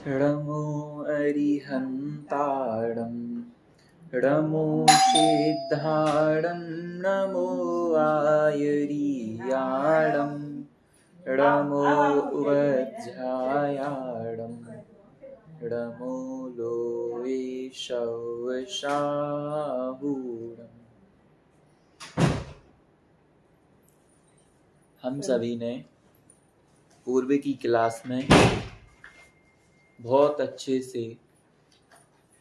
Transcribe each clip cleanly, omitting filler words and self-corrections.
णमो अरिहन्ताणं णमो सिद्धाणं नमो आयरीयाणं णमो वज्रायाणं णमो लोये शवशाहूणम्। हम सभी ने पूर्व की क्लास में बहुत अच्छे से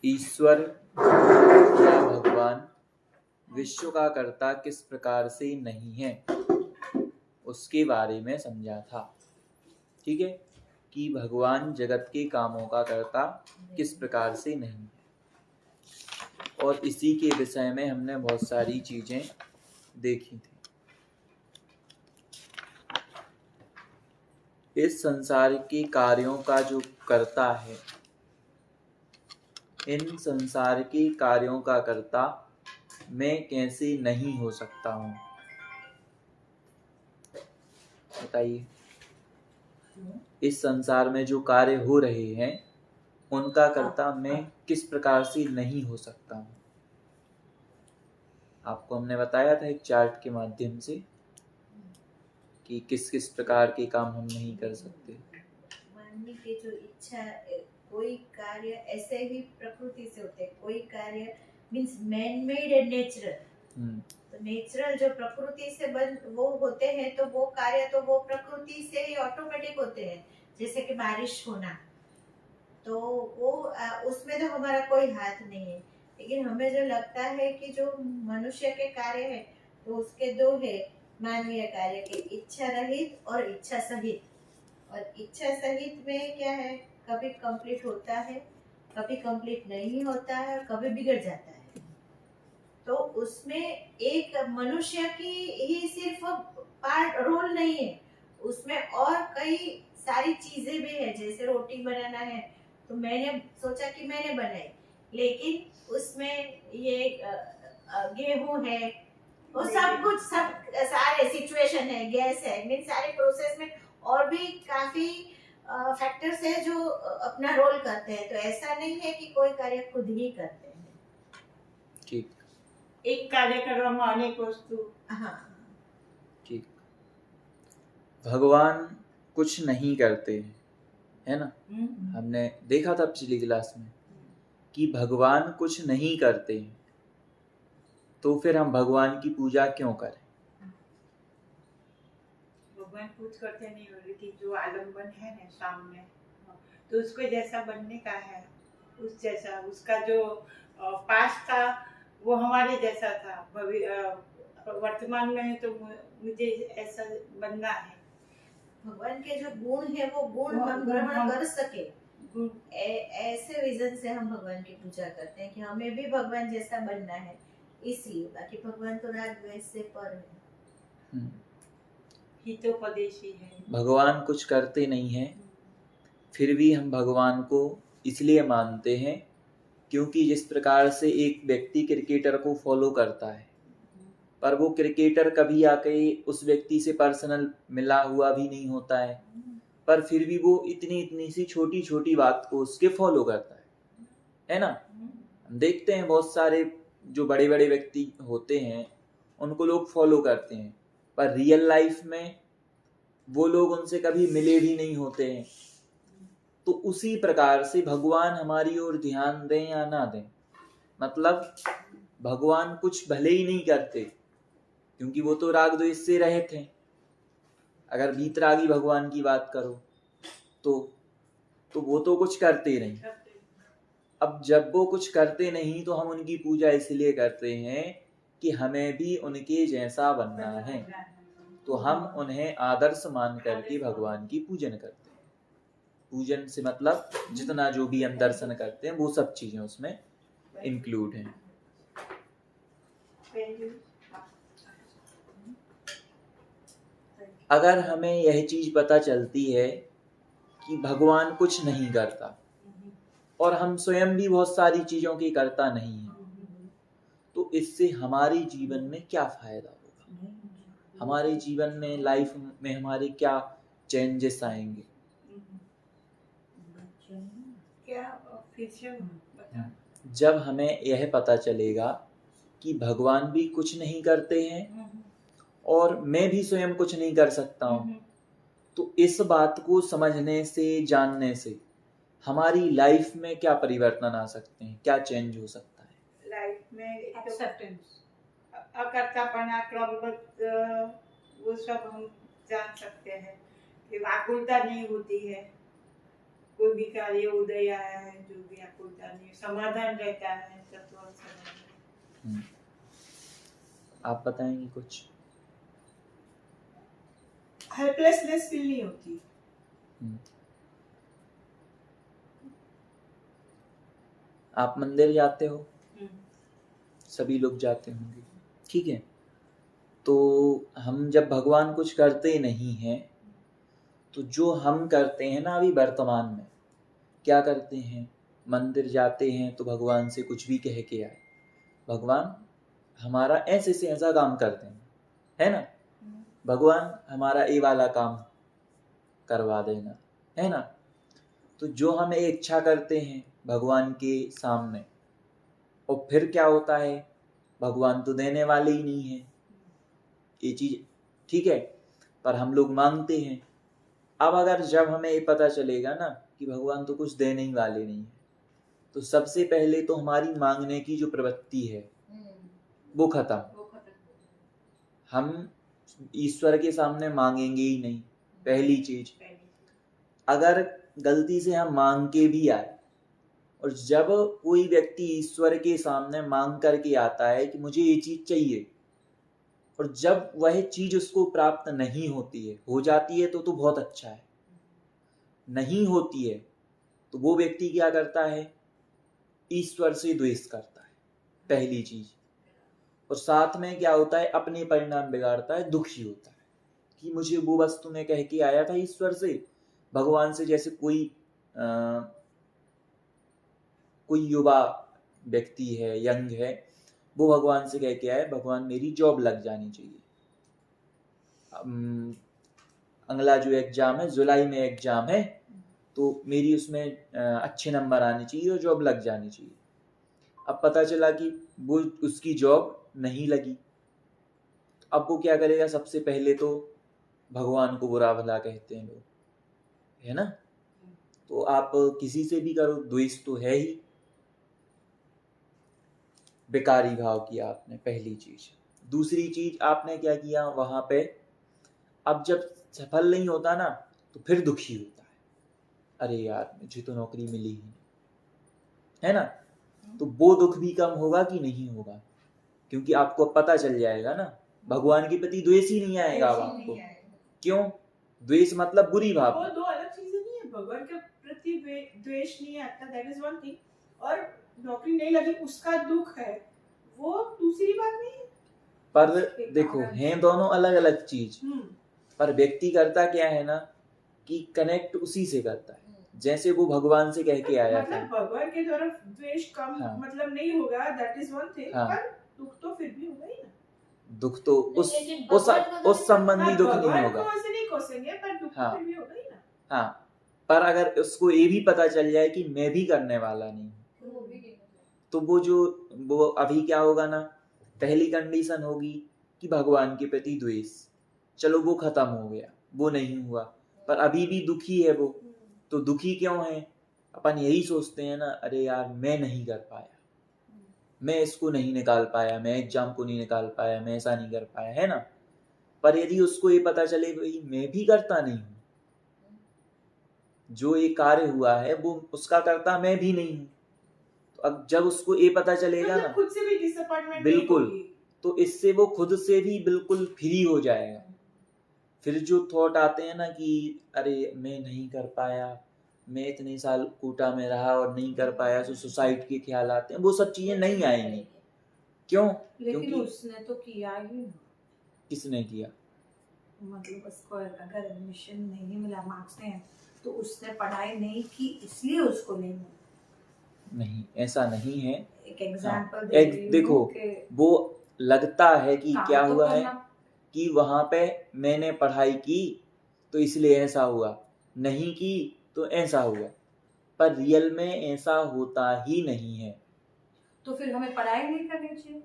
ईश्वर या भगवान विश्व का कर्ता किस प्रकार से नहीं है उसके बारे में समझा था। ठीक है, कि भगवान जगत के कामों का कर्ता किस प्रकार से नहीं है, और इसी के विषय में हमने बहुत सारी चीजें देखी थी। इस संसार के कार्यों का जो कर्ता है, इन संसार के कार्यों का कर्ता मैं कैसे नहीं हो सकता हूँ, बताइए। इस संसार में जो कार्य हो रहे हैं उनका कर्ता मैं किस प्रकार से नहीं हो सकता हूँ। आपको हमने बताया था एक चार्ट के माध्यम से कि किस किस प्रकार के काम हम नहीं कर सकते। मानने की जो इच्छा, कोई कार्य ऐसे ही प्रकृति से होते हैं, कोई कार्य means man made and natural. तो नेचुरल जो प्रकृति से वो होते हैं, तो वो कार्य तो वो प्रकृति से ही ऑटोमेटिक होते हैं, जैसे कि बारिश होना, तो वो उसमें तो हमारा कोई हाथ नहीं है। लेकिन हमें जो लगता है कि जो मनुष्य के कार्य है, तो उसके दो है मानवीय कार्य के, इच्छा रहित और इच्छा सहित। और इच्छा सहित में क्या है, कभी कंप्लीट होता है, कभी कंप्लीट नहीं होता है, और कभी बिगड़ जाता है। तो उसमें एक मनुष्य की ही सिर्फ पार्ट रोल नहीं है, उसमें और कई सारी चीजें भी है। जैसे रोटी बनाना है, तो मैंने सोचा कि मैंने बनाई, लेकिन उसमें ये गेहूं है, वो सब कुछ, सब सारे सिचुएशन है, गैस है, मीन सारे प्रोसेस में और भी काफी फैक्टर्स है जो अपना रोल करते हैं। तो ऐसा नहीं है कि कोई कार्य खुद ही करते हैं। ठीक, एक कार्य કરવામાં अनेक वस्तु। हाँ, ठीक। भगवान कुछ नहीं करते हैं, है ना। हमने देखा था पिछली क्लास में कि भगवान कुछ नहीं करते हैं, तो फिर हम भगवान की पूजा क्यों करें। भगवान कुछ करते नहीं हो रही थी, जो आलम्बन है ना सामने, तो उसको जैसा बनने का है, उस जैसा उसका जो पास्ट था वो हमारे जैसा था, वर्तमान में है तो मुझे ऐसा बनना है। भगवान के जो गुण है वो गुण हम ग्रहण कर सके, ऐसे विजन से हम भगवान की पूजा करते हैं कि हमें भी भगवान जैसा बनना है, इसलिए। बाकी भगवान तो राग द्वेष से पर है, हितोपदेशी है। भगवान कुछ करते नहीं हैं, फिर भी हम भगवान को इसलिए मानते हैं क्योंकि जिस प्रकार से एक व्यक्ति क्रिकेटर को फॉलो करता है, पर वो क्रिकेटर कभी आके उस व्यक्ति से पर्सनल मिला हुआ भी नहीं होता है, पर फिर भी वो इतनी इतनी सी छोटी छोटी बात को उसके फॉलो करता है ना। हम देखते हैं बहुत सारे जो बड़े बड़े व्यक्ति होते हैं उनको लोग फॉलो करते हैं, पर रियल लाइफ में वो लोग उनसे कभी मिले भी नहीं होते हैं। तो उसी प्रकार से भगवान हमारी ओर ध्यान दें या ना दें, मतलब भगवान कुछ भले ही नहीं करते, क्योंकि वो तो राग द्वेष से रहित हैं। अगर वीतरागी भगवान की बात करो तो वो तो कुछ करते नहीं। अब जब वो कुछ करते नहीं तो हम उनकी पूजा इसलिए करते हैं कि हमें भी उनके जैसा बनना है, तो हम उन्हें आदर्श मान करके भगवान की पूजन करते हैं। पूजन से मतलब जितना जो भी हम दर्शन करते हैं वो सब चीजें उसमें इंक्लूड हैं। अगर हमें यह चीज पता चलती है कि भगवान कुछ नहीं करता और हम स्वयं भी बहुत सारी चीजों की करता नहीं है, तो इससे हमारे जीवन में क्या फायदा होगा, हमारे जीवन में लाइफ में हमारे क्या चेंजेस आएंगे। क्या फिर से बता। जब हमें यह पता चलेगा कि भगवान भी कुछ नहीं करते हैं और मैं भी स्वयं कुछ नहीं कर सकता हूँ, तो इस बात को समझने से, जानने से हमारी लाइफ में क्या परिवर्तन आ सकते हैं, क्या चेंज हो सकता है? लाइफ में एक्सेप्टेंस, अकर्तापना, क्रमबद्ध, वो सब हम जान सकते हैं कि व्याकुलता नहीं होती है। कोई भी कार्य उदय आया है, जो भी व्याकुलता नहीं, समाधान रहता है, तत्व समाधान। आप बताएंगे कुछ? हेल्पलेसनेस फील नहीं होती। आप मंदिर जाते हो? सभी लोग जाते होंगे, ठीक है। तो हम जब भगवान कुछ करते नहीं हैं, तो जो हम करते हैं ना अभी वर्तमान में, क्या करते हैं? मंदिर जाते हैं तो भगवान से कुछ भी कह के आए, भगवान हमारा ऐसे से ऐसा काम करते हैं, है ना, भगवान हमारा ये वाला काम करवा देना, है ना। तो जो हम एक इच्छा करते हैं भगवान के सामने, और फिर क्या होता है? भगवान तो देने वाले ही नहीं है ये चीज, ठीक है, पर हम लोग मांगते हैं। अब अगर जब हमें ये पता चलेगा ना कि भगवान तो कुछ देने ही वाले नहीं है, तो सबसे पहले तो हमारी मांगने की जो प्रवृत्ति है वो खत्म। हम ईश्वर के सामने मांगेंगे ही नहीं, पहली चीज। अगर गलती से हम मांग के भी आए, और जब कोई व्यक्ति ईश्वर के सामने मांग करके आता है कि मुझे ये चीज चाहिए, और जब वह चीज उसको प्राप्त नहीं होती है, हो जाती है तो बहुत अच्छा है, नहीं होती है तो वो व्यक्ति क्या करता है? ईश्वर से द्वेष करता है, पहली चीज। और साथ में क्या होता है? अपने परिणाम बिगाड़ता है, दुखी होता है कि मुझे वो वस्तु में कह के आया था ईश्वर से, भगवान से। जैसे कोई युवा व्यक्ति है, यंग है, वो भगवान से कह के आए, भगवान मेरी जॉब लग जानी चाहिए, अगला जो एग्जाम है, जुलाई में एग्जाम है, तो मेरी उसमें अच्छे नंबर आने चाहिए और जॉब लग जानी चाहिए। अब पता चला कि वो उसकी जॉब नहीं लगी, अब वो क्या करेगा? सबसे पहले तो भगवान को बुरा भला कहते हैं लोग, है ना। तो आप किसी से भी करो, द्वेष तो है ही, बेकारी भाव किया आपने, पहली चीज। दूसरी चीज आपने क्या किया वहां पे? अब जब सफल नहीं होता ना, तो फिर दुखी होता है, अरे यार मुझे तो नौकरी मिली ही नहीं, है ना। तो वो दुख भी कम होगा कि नहीं होगा? क्योंकि आपको पता चल जाएगा ना, भगवान के प्रति द्वेष ही नहीं आएगा अब आपको। क्यों? द्वेष मतलब बुरी भाव। वो दो अलग चीजें नहीं है। भगवान के प्रति द्वेष नहीं आता, दैट इज वन थिंग, और नौकरी नहीं लगी उसका दुख है, वो दूसरी बात नहीं है। पर देखो, हैं दोनों अलग अलग चीज। पर व्यक्ति करता क्या है ना, कि कनेक्ट उसी से करता है जैसे वो भगवान से कह के आया था। भगवान के तरफ द्वेष कम मतलब नहीं होगा, दैट इज वन थिंग, पर दुख तो फिर भी होगा ही ना। दुख तो उस संबंधी दुख नहीं होगा, ऐसे नहीं कोसेंगे, पर दुख तो फिर भी होगा ही ना। हाँ, पर अगर उसको ये भी पता चल जाए कि मैं भी करने वाला नहीं, तो वो अभी क्या होगा ना, पहली कंडीशन होगी कि भगवान के प्रति द्वेष, चलो वो खत्म हो गया, वो नहीं हुआ, पर अभी भी दुखी है वो। तो दुखी क्यों है? अपन यही सोचते हैं ना, अरे यार मैं नहीं कर पाया, मैं इसको नहीं निकाल पाया, मैं एग्जाम को नहीं निकाल पाया, मैं ऐसा नहीं कर पाया, है ना। पर यदि उसको ये पता चले भाई मैं भी करता नहीं हूँ, जो ये कार्य हुआ है वो उसका करता मैं भी नहीं हूँ, तो अब जब उसको ये पता चलेगा ना, खुद से भी डिसअपॉइंटमेंट बिल्कुल, तो इससे वो खुद से भी बिल्कुल फ्री हो जाएगा। फिर जो थॉट आते हैं ना कि अरे मैं नहीं कर पाया, मैं इतने साल कोटा में रहा और नहीं कर पाया, तो सुसाइड के ख्याल आते हैं, वो सब चीजें नहीं आएंगी। क्यों? लेकिन उसने तो किया ही। किसने किया? मतलब उसको अगर एडमिशन नहीं मिला, मार्क्स नहीं, तो उसने पढ़ाई नहीं की इसलिए उसको नहीं मिला। नहीं, ऐसा नहीं है। एक एग्जांपल देखो, वो लगता है कि क्या तो हुआ है कि वहां पे मैंने पढ़ाई की तो इसलिए ऐसा हुआ, नहीं की तो ऐसा हुआ, पर रियल में ऐसा होता ही नहीं है। तो फिर हमें पढ़ाई नहीं करनी चाहिए?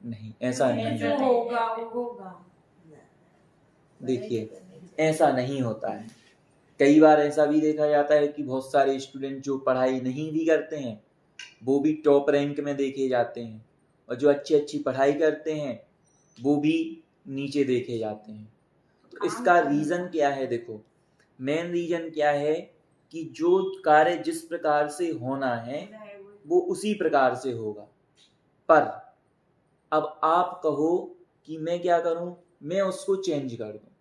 नहीं, ऐसा नहीं जो है। होगा वो होगा। देखिए, ऐसा नहीं होता है। कई बार ऐसा भी देखा जाता है कि बहुत सारे स्टूडेंट जो पढ़ाई नहीं भी करते हैं वो भी टॉप रैंक में देखे जाते हैं, और जो अच्छी अच्छी पढ़ाई करते हैं वो भी नीचे देखे जाते हैं। तो इसका रीज़न क्या है? देखो, मेन रीज़न क्या है कि जो कार्य जिस प्रकार से होना है वो उसी प्रकार से होगा। पर अब आप कहो कि मैं क्या करूं, मैं उसको चेंज कर दूं,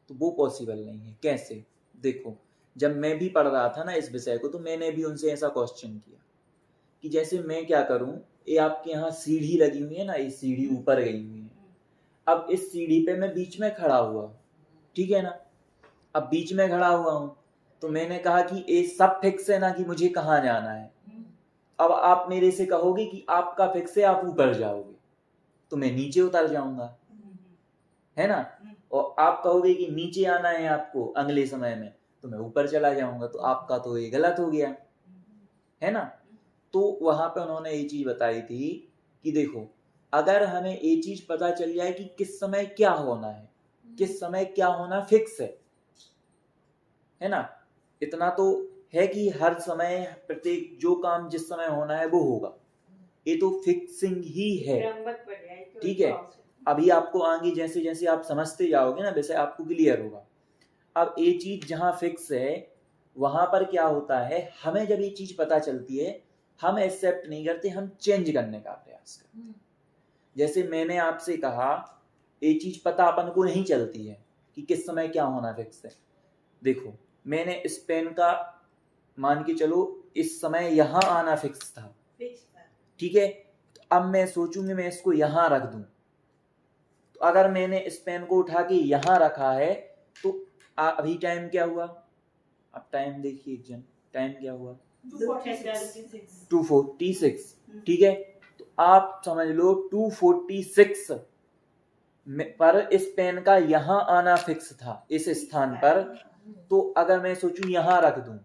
तो वो पॉसिबल नहीं है। कैसे? देखो, जब मैं भी पढ़ रहा था ना इस विषय को, तो मैंने भी उनसे ऐसा क्वेश्चन किया कि जैसे मैं क्या करूं, ये आपके यहाँ सीढ़ी लगी हुई है ना, ये सीढ़ी ऊपर गई हुई है। अब इस सीढ़ी पे मैं बीच में खड़ा हुआ, ठीक है ना, अब बीच में खड़ा हुआ हूं, तो मैंने कहा कि ये सब फिक्स है ना कि मुझे कहाँ जाना है। अब आप मेरे से कहोगे कि आपका फिक्स है, आप ऊपर जाओगे, तो मैं नीचे उतर जाऊंगा, है ना। और आप कहोगे कि नीचे आना है आपको अगले समय में, तो मैं ऊपर चला जाऊंगा, तो आपका तो ये गलत हो गया, है ना। तो वहां पे उन्होंने ये चीज बताई थी कि देखो, अगर हमें ये चीज पता चल जाए कि किस समय क्या होना है, किस समय क्या होना फिक्स है ना, इतना तो है कि हर समय प्रत्येक जो काम जिस समय होना है वो होगा, ये तो फिक्सिंग ही है, ठीक है। अभी आपको आगे जैसे जैसे आप समझते जाओगे ना, वैसे आपको क्लियर होगा। अब ये चीज जहाँ फिक्स है वहां पर क्या होता है, हमें जब ये चीज पता चलती है हम एक्सेप्ट नहीं करते, हम चेंज करने का प्रयास करते। जैसे मैंने आपसे कहा, ये चीज पता अपन को नहीं चलती है कि किस समय क्या होना फिक्स है। देखो, मैंने इस पेन का मान के चलो इस समय यहाँ आना फिक्स था, ठीक है। तो अब मैं सोचूंगी मैं इसको यहाँ रख दूं, तो अगर मैंने इस पेन को उठा के यहाँ रखा है तो अभी टाइम क्या हुआ, अब टाइम देखिए एक जन, टाइम क्या हुआ 2:46, ठीक है। तो आप समझ लो 2:46 पर इस पेन का यहाँ आना फिक्स था इस स्थान पर। तो अगर मैं सोचूं यहाँ रख दूं,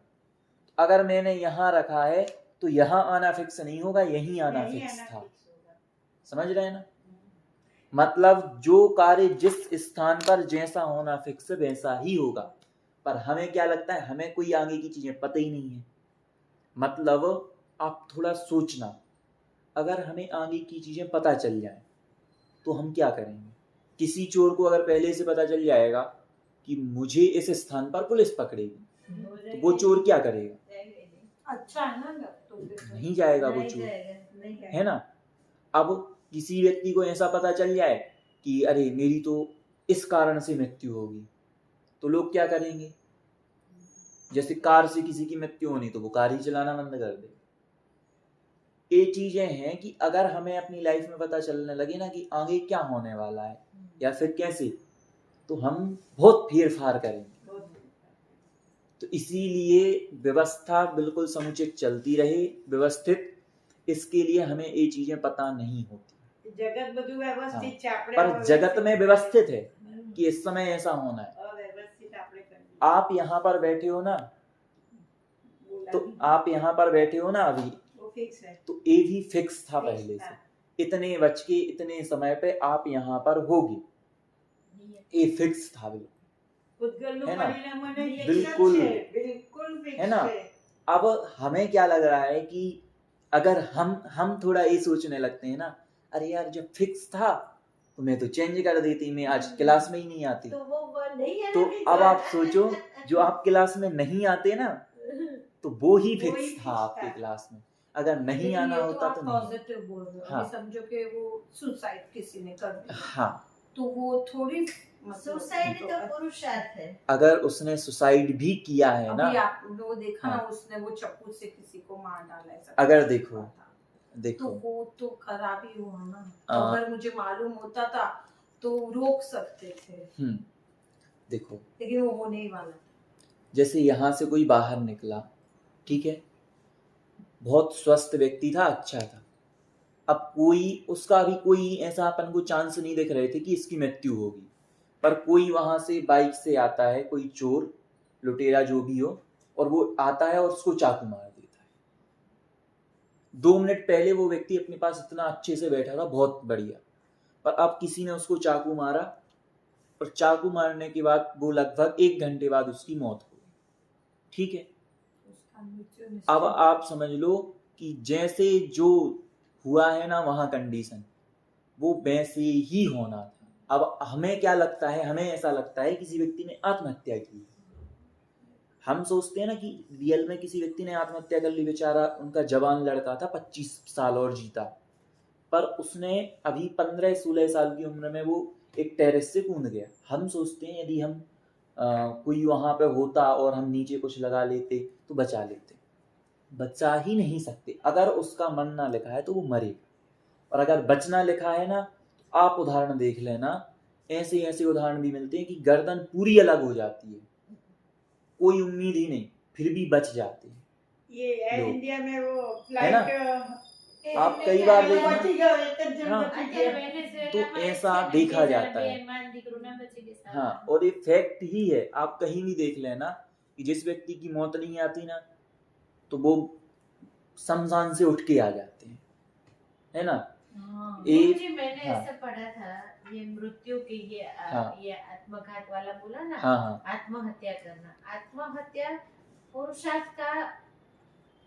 अगर मैंने यहाँ रखा है तो यहाँ आना फिक्स नहीं होगा, यहीं आना फिक्स था। समझ रहे हैं ना, मतलब जो कार्य जिस स्थान पर जैसा होना फिक्स वैसा ही होगा। पर हमें क्या लगता है, हमें कोई आगे की चीजें पता ही नहीं है। मतलब आप थोड़ा सोचना, अगर हमें आगे की चीजें पता चल जाए तो हम क्या करेंगे। किसी चोर को अगर पहले से पता चल जाएगा कि मुझे इस स्थान पर पुलिस पकड़ेगी, तो वो चोर क्या करेगा, अच्छा है ना, तो नहीं जाएगा वो चोर, है ना। अब किसी व्यक्ति को ऐसा पता चल जाए कि अरे मेरी तो इस कारण से मृत्यु होगी, तो लोग क्या करेंगे, जैसे कार से किसी की मृत्यु होनी तो वो कार ही चलाना बंद कर दे। ये चीजें हैं कि अगर हमें अपनी लाइफ में पता चलने लगे ना कि आगे क्या होने वाला है या फिर कैसे, तो हम बहुत फेर फार करेंगे। तो इसीलिए व्यवस्था बिल्कुल समुचित चलती रहे, व्यवस्थित, इसके लिए हमें ये चीजें पता नहीं होती। जगत બધું વ્યવસ્થિત છે, આપણે पर जगत में व्यवस्थित है कि इस समय ऐसा होना है। आप यहाँ पर बैठे हो ना, तो आप यहाँ पर बैठे हो ना अभी, तो ये भी फिक्स था पहले से, इतने बज के इतने समय पे आप यहाँ पर होगी, ये फिक्स था बिल्कुल, है ना, बिल्कुल है ना। अब हमें क्या लग रहा है कि अगर हम थोड़ा ये सोचने लगते हैं ना, अरे यार जब फिक्स था तो मैं तो चेंज कर देती, मैं आज क्लास में ही नहीं आती। तो वो नहीं है तो ना, अब आप सोचो, जो आप क्लास में नहीं आते ना, तो वो ही फिक्स था आपके क्लास में। अगर नहीं आना होता तो नहीं। पॉजिटिव बोल रहे हो। हाँ। समझो कि वो सुसाइड किसी ने कर दिया, हाँ, तो वो थोड़ी सुसाइड तो पुरुषार्थ है। अगर उसने सुसाइड भी किया है ना, अभी आप वो देखा ना, हाँ। उसने वो चाकू से किसी को मार डाला है, अगर देखो तो वो तो खराब ही हुआ ना। हाँ। अगर मुझे मालूम होता था तो रोक सकते थे, देखो लेकिन वो होने ही वाला था। जैसे यहाँ से कोई बाहर निकला, ठीक है, बहुत स्वस्थ व्यक्ति था, अच्छा था। अब कोई उसका भी कोई ऐसा अपन को चांस नहीं देख रहे थे कि इसकी मृत्यु होगी, पर कोई वहां से बाइक से आता है, कोई चोर लुटेरा जो भी हो, और वो आता है और उसको चाकू मार देता है। 2 मिनट पहले वो व्यक्ति अपने पास इतना अच्छे से बैठा था, बहुत बढ़िया, पर अब किसी ने उसको चाकू मारा और चाकू मारने के बाद वो लगभग 1 घंटे बाद उसकी मौत हो गई। ठीक है, अब आप समझ लो कि जैसे जो हुआ है ना वहाँ कंडीशन, वो वैसे ही होना था। अब हमें क्या लगता है, हमें ऐसा लगता है किसी व्यक्ति ने आत्महत्या की। हम सोचते हैं ना कि रियल में किसी व्यक्ति ने आत्महत्या कर ली, बेचारा उनका जवान लड़का था, 25 साल और जीता, पर उसने अभी 15-16 साल की उम्र में वो एक टेरेस से कूद गया। हम सोचते हैं यदि हम कोई वहाँ पे होता और हम नीचे कुछ लगा लेते तो बचा लेते। बचा ही नहीं सकते। अगर उसका मरना लिखा है तो वो मरेगा, और अगर बचना लिखा है ना, तो आप उदाहरण देख लेना, ऐसे ऐसे उदाहरण भी मिलते हैं कि गर्दन पूरी अलग हो जाती है, कोई उम्मीद ही नहीं, फिर भी बच जाते हैं। ये एयर लोग। इंडिया में वो है ना? फ्लाइट आप कई बार देखना, हाँ, तो तो ऐसा देखा जाता है। हाँ, और ये फैक्ट ही है। आप कहीं भी देख लेना कि जिस व्यक्ति की मौत नहीं आती ना, तो वो शमशान से उठ के आ जाते हैं, है ना? जी मैंने हाँ, ऐसा पढ़ा था, ये मृत्यु की ये आत्मघात वाला बोला ना, हाँ, आत्महत्या करना, आत्महत्या पुरुषार्थ का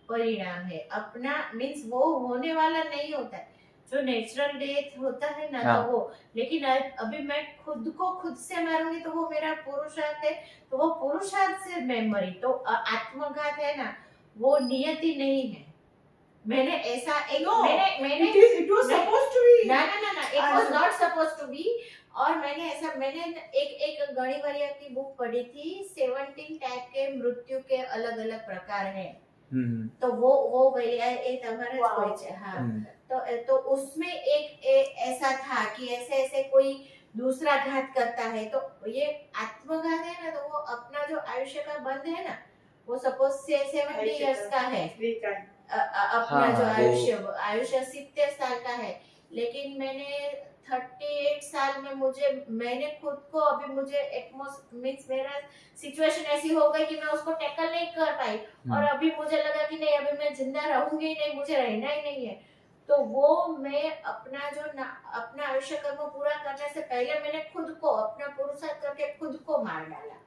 परिणाम है अपना, मीन्स वो होने वाला नहीं होता है। जो नेचुरल डेथ होता है ना, हाँ, तो वो, लेकिन अभी मैं खुद को खुद से मारूंगी तो वो मेरा पुरुषार्थ है, तो वो पुरुषार्थ से मैं मरी, तो आत्मघात है ना, वो नियति नहीं है। मैंने ऐसा एक मैंने it was supposed to be. ना, it was not supposed to be। और मैंने एक गणिवरिया की बुक पढ़ी थी, 17 टाइप के मृत्यु के अलग अलग प्रकार हैं। तो वो भैया एक हमारा कोई, हाँ, तो उसमें एक ऐसा था कि ऐसे कोई दूसरा घात करता है, तो ये आत्मघात है ना, तो वो अपना जो आयुष्य का बंध है ना, वो सपोज 70 इयर्स का है, अपना जो आयुष्य 70 साल का है, लेकिन मैंने 38 साल में मैंने खुद को, अभी मुझे मीन्स मेरा सिचुएशन ऐसी हो गई कि मैं उसको टैकल नहीं कर पाई, और अभी मुझे लगा कि नहीं, अभी मैं जिंदा रहूंगी नहीं, मुझे रहना ही नहीं है। तो वो मैं अपना आयुष्य कर्म पूरा करने से पहले मैंने खुद को अपना पुरुषार्थ करके खुद को मार डाला।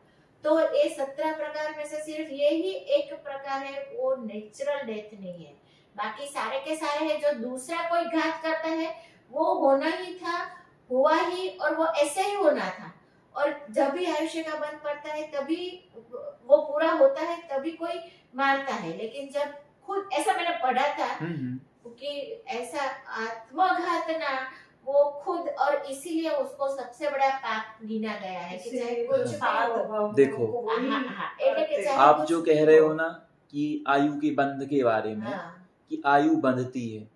तो ये 17 प्रकार में से सिर्फ यही एक प्रकार है, वो नेचुरल डेथ नहीं है। बाकी सारे के सारे है जो दूसरा कोई घात करता है, वो होना ही था, हुआ ही, और वो ऐसे ही होना था। और जब भी आयुष्य का बंध पड़ता है तभी वो पूरा होता है, तभी कोई मारता है। लेकिन जब खुद, ऐसा मैंने पढ़ा था कि ऐसा आत्मघात ना, वो खुद, और इसीलिए उसको सबसे बड़ा पाप गिना गया है कि चाहे कुछ देखो, आप जो कह रहे हो ना कि आयु के बंध के बारे में, कि आयु बंधती है,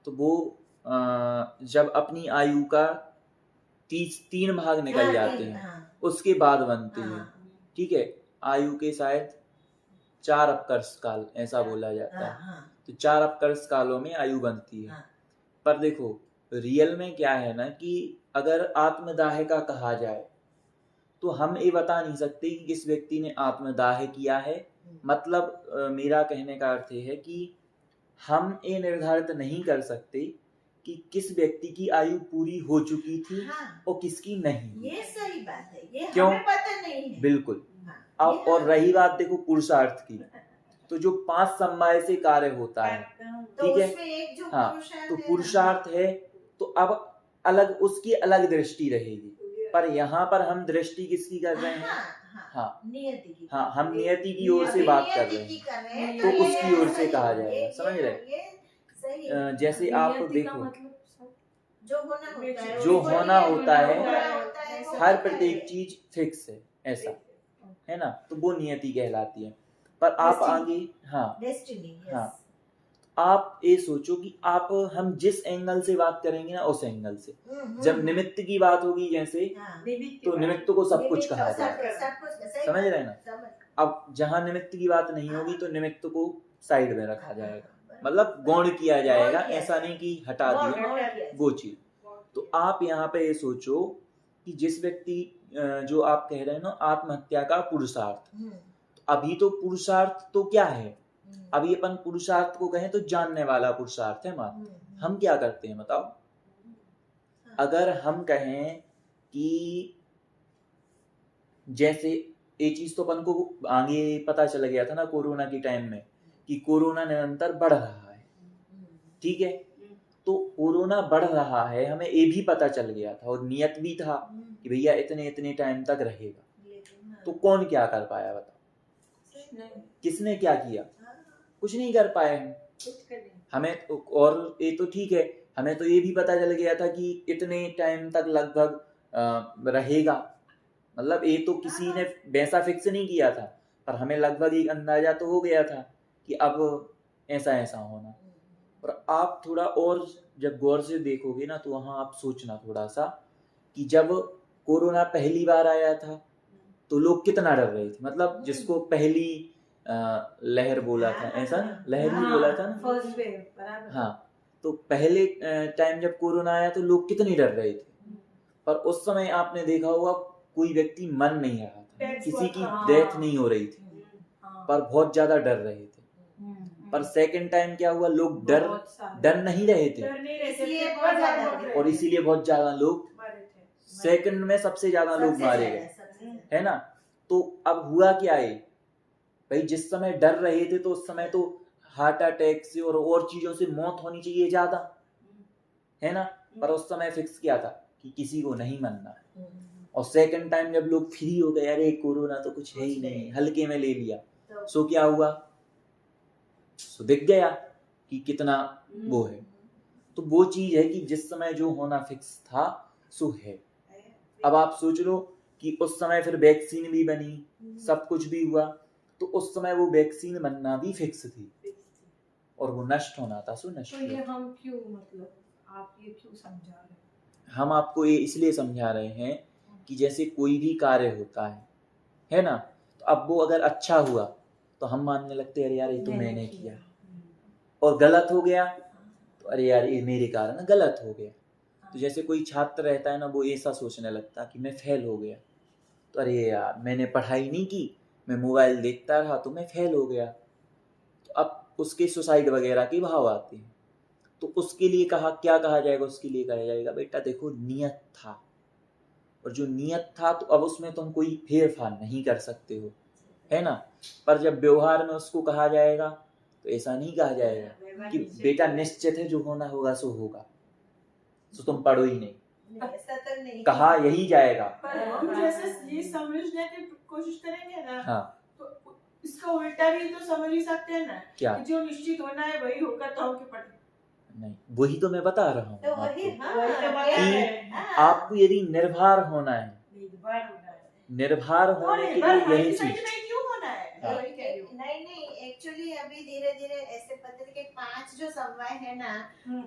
तो वो जब अपनी आयु का 3 भाग निकल जाते हैं, उसके बाद बनती है। ठीक है, आयु के शायद 4 अपकर्ष काल ऐसा बोला जाता है, तो 4 अपकर्ष कालों में आयु बनती है। पर देखो, रियल में क्या है ना कि अगर आत्मदाह का कहा जाए तो हम ये बता नहीं सकते कि किस व्यक्ति ने आत्मदाह किया है। मतलब मेरा कहने का अर्थ है कि हम ये निर्धारित नहीं कर सकते कि किस व्यक्ति की आयु पूरी हो चुकी थी और किसकी नहीं। ये सही बात है, ये क्यों? हमें पता नहीं है। बिल्कुल। अब और रही बात देखो पुरुषार्थ की, तो जो 5 समवाय से कार्य होता है, ठीक है, हाँ, तो पुरुषार्थ है, तो अब अलग उसकी अलग दृष्टि रहेगी। पर यहाँ पर हम दृष्टि किसकी कर रहे हैं? हाँ, नियति की। हाँ, हम नियति की ओर से बात कर रहे हैं, तो उसकी ओर से कहा जाएगा। समझ रहे? जैसे आप देखो, जो होना होता है, हर प्रत्येक चीज फिक्स है, ऐसा है ना, तो वो नियति कहलाती है। पर आप आगे, हाँ, आप ये सोचो कि हम जिस एंगल से बात करेंगे ना, उस एंगल से, जब निमित्त की बात होगी जैसे, तो निमित्त को सब कुछ कहा जाएगा। समझ रहे हैं ना? अब जहाँ निमित्त की बात नहीं होगी तो निमित्त को साइड में रखा जाएगा, मतलब गौण किया जाएगा, ऐसा नहीं कि हटा दिया वो चीज। तो आप यहाँ पे ये सोचो कि जिस व्यक्ति, जो आप कह रहे हैं ना आत्महत्या का पुरुषार्थ, अभी तो पुरुषार्थ तो क्या है, अभी अपन पुरुषार्थ को कहें तो जानने वाला पुरुषार्थ है मात्र। हम क्या करते हैं बताओ? अगर हम कहें कि जैसे ये चीज तो अपन को आगे पता चल गया था ना कोरोना के टाइम में कि कोरोना निरंतर बढ़ रहा है, ठीक है, तो कोरोना बढ़ रहा है हमें ये भी पता चल गया था और नियत भी था कि भैया इतने इतने टाइम तक रहेगा। तो कौन क्या कर पाया बताओ? किसने क्या किया? कुछ नहीं कर पाए हम। हमें और ये तो ठीक है, हमें तो ये भी पता चल गया था कि इतने टाइम तक लगभग रहेगा, मतलब ये तो किसी ने वैसा फिक्स नहीं किया था, पर हमें लगभग एक अंदाजा तो हो गया था कि अब ऐसा ऐसा होना। और आप थोड़ा और जब गौर से देखोगे ना तो वहाँ आप सोचना थोड़ा सा कि जब कोरोना पहली बार आया था तो लोग कितना डर रहे थे, मतलब जिसको पहली लहर बोला था, ऐसा लहर ही बोला था ना, फर्स्ट वेव, बराबर। हाँ, तो पहले टाइम जब कोरोना आया तो लोग कितने डर रहे थे, पर उस समय आपने देखा होगा कोई व्यक्ति मर नहीं रहा था, किसी की डेथ नहीं हो रही थी, पर बहुत ज्यादा डर रहे थे। पर सेकंड टाइम क्या हुआ, लोग डर नहीं रहे थे और इसीलिए बहुत ज्यादा लोग सेकंड में सबसे ज्यादा लोग मारे गए, है ना। तो अब हुआ क्या है भाई, जिस समय डर रहे थे तो उस समय तो हार्ट अटैक से और चीजों से मौत होनी चाहिए ज्यादा, है ना, पर उस समय फिक्स किया था कि किसी को नहीं मरना है। और सेकंड टाइम जब लोग फ्री हो गए, अरे कोरोना तो कुछ है ही नहीं, हल्के में ले लिया, सो क्या हुआ, सो दिख गया कि कितना वो है। तो वो चीज है कि जिस समय जो होना फिक्स था सो है। अब आप सोच लो कि उस समय फिर वैक्सीन भी बनी, सब कुछ भी हुआ, तो उस समय वो वैक्सीन बनना भी फिक्स थी और वो नष्ट होना था, सो नष्ट। तो ये हम क्यों, मतलब आप ये क्यों समझा रहे हैं? हम आपको ये इसलिए समझा रहे हैं कि जैसे कोई भी कार्य होता है ना, तो अब वो अगर अच्छा हुआ तो हम मानने लगते हैं अरे यार ये तो मैंने किया, और गलत हो गया तो अरे यार ये मेरे कारण गलत हो गया। तो जैसे कोई छात्र रहता है ना, वो ऐसा सोचने लगता कि मैं फेल हो गया, तो अरे यार मैंने पढ़ाई नहीं की, मैं मोबाइल देखता रहा तो मैं फेल हो गया। तो अब उसके सुसाइड वगैरह के भाव आते हैं। तो उसके लिए क्या कहा जाएगा, उसके लिए कहा जाएगा बेटा देखो नियत था, और जो नियत था तो अब उसमें तुम कोई फेरफार नहीं कर सकते हो, है ना। पर जब व्यवहार में उसको कहा जाएगा तो ऐसा नहीं कहा जाएगा कि बेटा निश्चित है जो होना होगा सो होगा, तो तुम पढ़ो ही नहीं, ऐसा तो नहीं कहा यही जाएगा। पर हम जैसे ये समझने की कोशिश करेंगे ना, हाँ, तो इसका उल्टा भी तो समझ ही सकते हैं ना, क्या कि जो निश्चित होना है वही होगा, तो हम क्यों पढ़े? नहीं, वही तो मैं बता रहा हूँ तो वही, आपको वही तो बात कि है। आपको यदि निर्भर होना है, निर्भर होना है, निर्भर होने के निर्भर लिए यही hindsight चीज। में क्यों होना है? हाँ। वही कह रही हूँ। नहीं एक्चुअली अभी धीरे धीरे ऐसे पत्र के 5 जो समवाय है ना,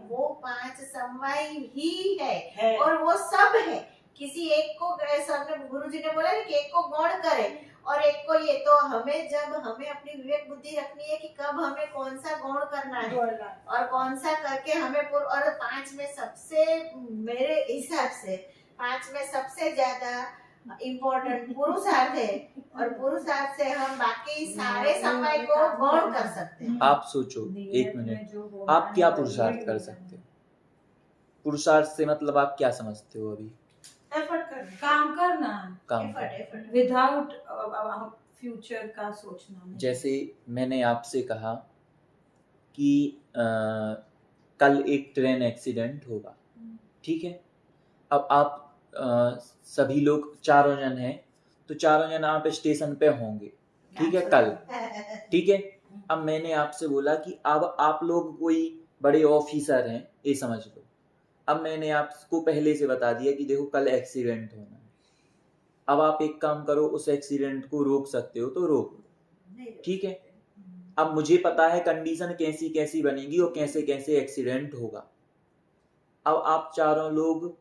वो 5 समवाय ही है और वो सब है। किसी एक को सबने गुरुजी ने बोला कि एक को गौण करे और एक को ये, तो हमें जब हमें अपनी विवेक बुद्धि रखनी है कि कब हमें कौन सा गौण करना है और कौन सा करके हमें और 5 में सबसे, मेरे हिसाब से 5 में सबसे ज्यादा इम्पोर्टेंट पुरुषार्थ है, और पुरुषार्थ से हम बाकी सारे समय को गौण कर सकते हैं। आप सोचो एक मिनट, आप क्या पुरुषार्थ कर सकते हो? पुरुषार्थ से मतलब आप क्या समझते हो? अभी एफर्ट करना, काम करना, काम एफर्ट विदाउट फ्यूचर का सोचना नहीं। जैसे मैंने आपसे कहा कि कल एक ट्रेन एक्सीडेंट होगा, ठीक है, अब आप सभी लोग चारों जन हैं, तो चारों जन आप स्टेशन पे होंगे, ठीक है, कल, ठीक है। अब मैंने आपसे बोला कि अब आप लोग कोई बड़े ऑफिसर हैं, ये समझ लो। अब मैंने आपको पहले से बता दिया कि देखो कल एक्सीडेंट होना है। अब आप एक काम करो, उस एक्सीडेंट को रोक सकते हो तो रोक लो, ठीक है। अब मुझे पता है कंडीशन कैसी कैसी बनेगी और कैसे कैसे एक्सीडेंट होगा। अब आप चारों लोग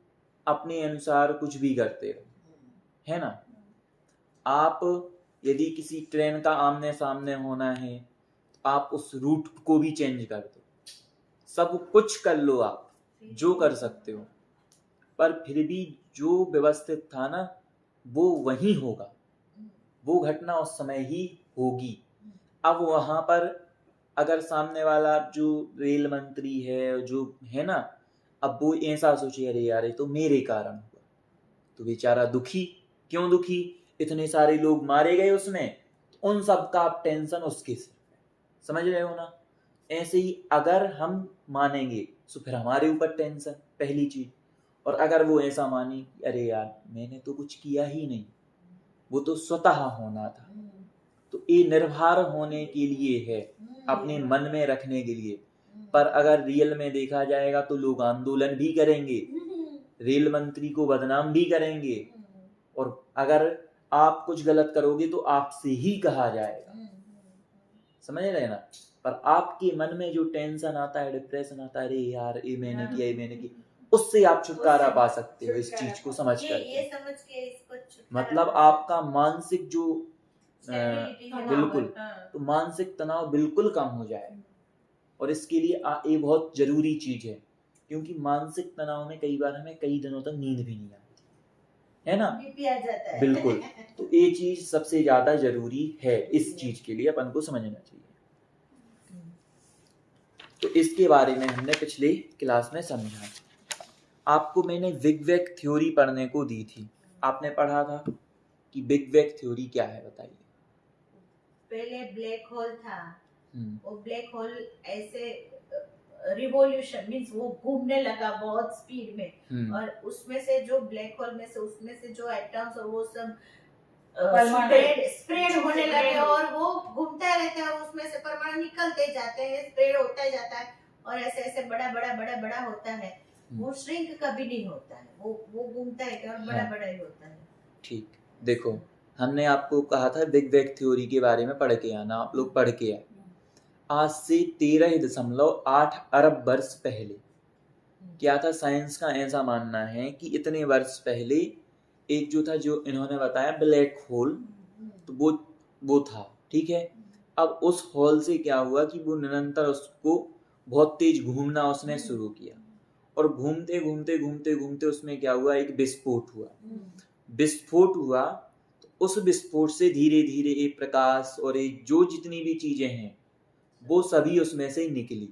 अपने अनुसार कुछ भी करते हो, है ना। आप यदि किसी ट्रेन का आमने सामने होना है तो आप उस रूट को भी चेंज कर दो, सब कुछ कर लो, आप जो कर सकते हो, पर फिर भी जो व्यवस्थित था ना वो वही होगा, वो घटना उस समय ही होगी। अब वहां पर अगर सामने वाला जो रेल मंत्री है जो है ना, अब वो ऐसा सोचे अरे यार ये तो मेरे कारण हुआ, तो बेचारा दुखी। क्यों दुखी? इतने सारे लोग मारे गए उसमें, उन सब का टेंशन उसके सिर पे। समझ रहे हो ना? ऐसे ही अगर हम मानेंगे तो फिर हमारे ऊपर टेंशन, पहली चीज। और अगर वो ऐसा माने कि अरे यार मैंने तो कुछ किया ही नहीं, वो तो स्वतः होना था, तो ये निर्भर होने के लिए है, अपने मन में रखने के लिए। पर अगर रियल में देखा जाएगा तो लोग आंदोलन भी करेंगे, रेल मंत्री को बदनाम भी करेंगे, और अगर आप कुछ गलत करोगे तो आपसे ही कहा जाएगा। समझ रहे ना? पर आपके मन में जो टेंशन आता है, डिप्रेशन आता है, अरे यार ये मैंने किया, ये मैंने किया, उससे आप छुटकारा पा सकते हो इस चीज को समझ कर। ये समझ के इसको छुटकारा मतलब आपका मानसिक जो stability है, बिल्कुल, हाँ। तो मानसिक तनाव बिल्कुल कम हो जाएगा। और इसके लिए ये बहुत जरूरी चीज है, क्योंकि मानसिक तनाव में कई बार हमें कई दिनों तक नींद भी नहीं आती है ना, बीपी आ जाता है। बिल्कुल। तो ये चीज सबसे ज्यादा जरूरी है, इस चीज के लिए अपन को समझना चाहिए। तो इसके बारे में हमने पिछले क्लास में समझा। आपको मैंने बिग बैंग थ्योरी पढ़ने को दी थी, आपने पढ़ा था कि बिग बैंग थ्योरी क्या है, बताइए। पहले ब्लैक होल था, वो ब्लैक होल ऐसे रिवॉल्यूशन मींस वो घूमने लगा बहुत स्पीड में, और उसमें से जो ब्लैक होल में से उसमें से जो एटम्स और वो सब स्प्रेड होने लगे, और वो घूमता रहता है, और उसमें से परमाणु निकलते जाते हैं, स्प्रेड होता जाता है, और ऐसे ऐसे बड़ा बड़ा बड़ा बड़ा होता है। वो श्रिंक कभी नहीं होता है, वो घूमता है और बड़ा बड़ा ही होता है। ठीक, देखो हमने आपको कहा था बिग बैंग थ्योरी के बारे में पढ़ के आना, आप लोग पढ़ के आए। आज से 13.8 अरब वर्ष पहले क्या था, साइंस का ऐसा मानना है कि इतने वर्ष पहले एक जो था, जो इन्होंने बताया ब्लैक होल, तो वो था, ठीक है। अब उस होल से क्या हुआ कि वो निरंतर उसको बहुत तेज घूमना उसने शुरू किया, और घूमते घूमते घूमते घूमते उसमें क्या हुआ, एक विस्फोट हुआ। तो उस विस्फोट से धीरे धीरे एक प्रकाश और एक जो जितनी भी चीजें हैं वो सभी उसमें से निकली,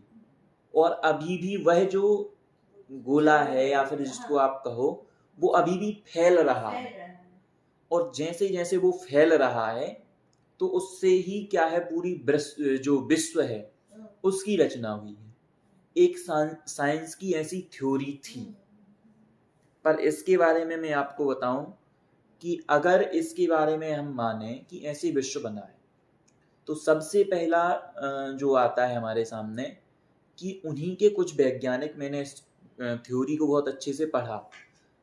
और अभी भी वह जो गोला है या फिर जिसको आप कहो, वो अभी भी फैल रहा है। और जैसे जैसे वो फैल रहा है तो उससे ही क्या है, पूरी जो विश्व है उसकी रचना हुई है। एक साइंस की ऐसी थ्योरी थी। पर इसके बारे में मैं आपको बताऊं कि अगर इसके बारे में हम माने कि ऐसी विश्व बना है, तो सबसे पहला जो आता है हमारे सामने कि उन्हीं के कुछ वैज्ञानिक, मैंने इस थ्योरी को बहुत अच्छे से पढ़ा,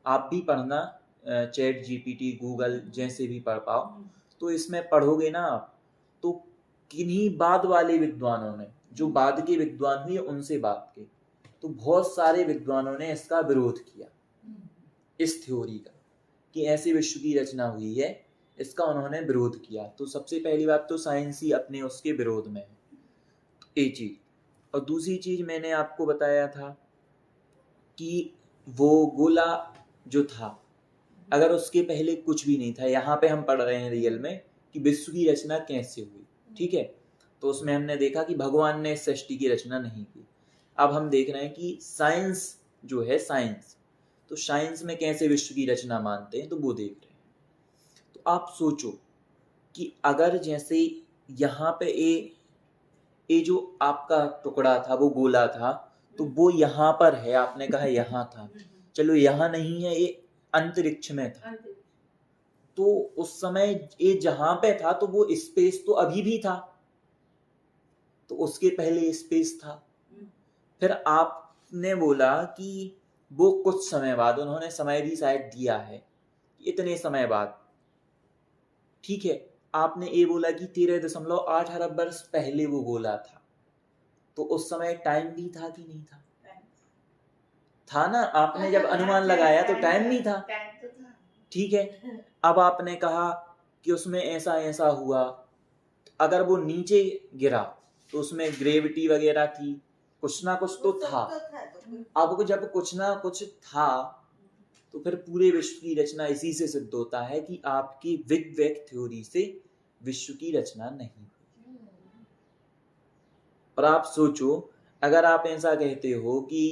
आप भी पढ़ना, चैट जीपीटी, गूगल जैसे भी पढ़ पाओ, तो इसमें पढ़ोगे ना आप, तो किन्हीं बाद वाले विद्वानों ने, जो बाद के विद्वान हुए उनसे बात की, तो बहुत सारे विद्वानों ने इसका विरोध किया, इस थ्योरी का, कि ऐसी विश्व की रचना हुई है, इसका उन्होंने विरोध किया। तो सबसे पहली बात तो साइंस ही अपने उसके विरोध में है, तो ये चीज। और दूसरी चीज मैंने आपको बताया था कि वो गोला जो था, अगर उसके पहले कुछ भी नहीं था, यहाँ पे हम पढ़ रहे हैं रियल में कि विश्व की रचना कैसे हुई, ठीक है। तो उसमें हमने देखा कि भगवान ने इस सृष्टि की रचना नहीं की। अब हम देख रहे हैं कि साइंस जो है, साइंस, तो साइंस में कैसे विश्व की रचना मानते हैं, तो वो देख रहे हैं। तो आप सोचो कि अगर जैसे यहाँ पे ये जो आपका टुकड़ा था, वो गोला था, तो वो यहाँ पर है, आपने कहा यहाँ था, चलो यहाँ नहीं है, ये अंतरिक्ष में था, तो उस समय ये जहां पे था तो वो स्पेस तो अभी भी था, तो उसके पहले स्पेस था। फिर आपने बोला कि वो कुछ समय बाद, उन्होंने समय भी शायद दिया है, इतने समय बाद, ठीक है। आपने ये बोला कि 13.8 अरब वर्ष पहले वो गोला था, तो उस समय टाइम भी था कि नहीं था? था ना, आपने जब अनुमान लगाया तो टाइम भी था, ठीक है। अब आपने कहा कि उसमें ऐसा ऐसा हुआ, अगर वो नीचे गिरा तो उसमें ग्रेविटी वगैरह थी, कुछ ना कुछ तो था। अब जब कुछ ना कुछ था तो फिर पूरे विश्व की रचना इसी से सिद्ध होता है कि आपकी बिग बैंग थ्योरी से विश्व की रचना नहीं हुई। और आप सोचो, अगर आप ऐसा कहते हो कि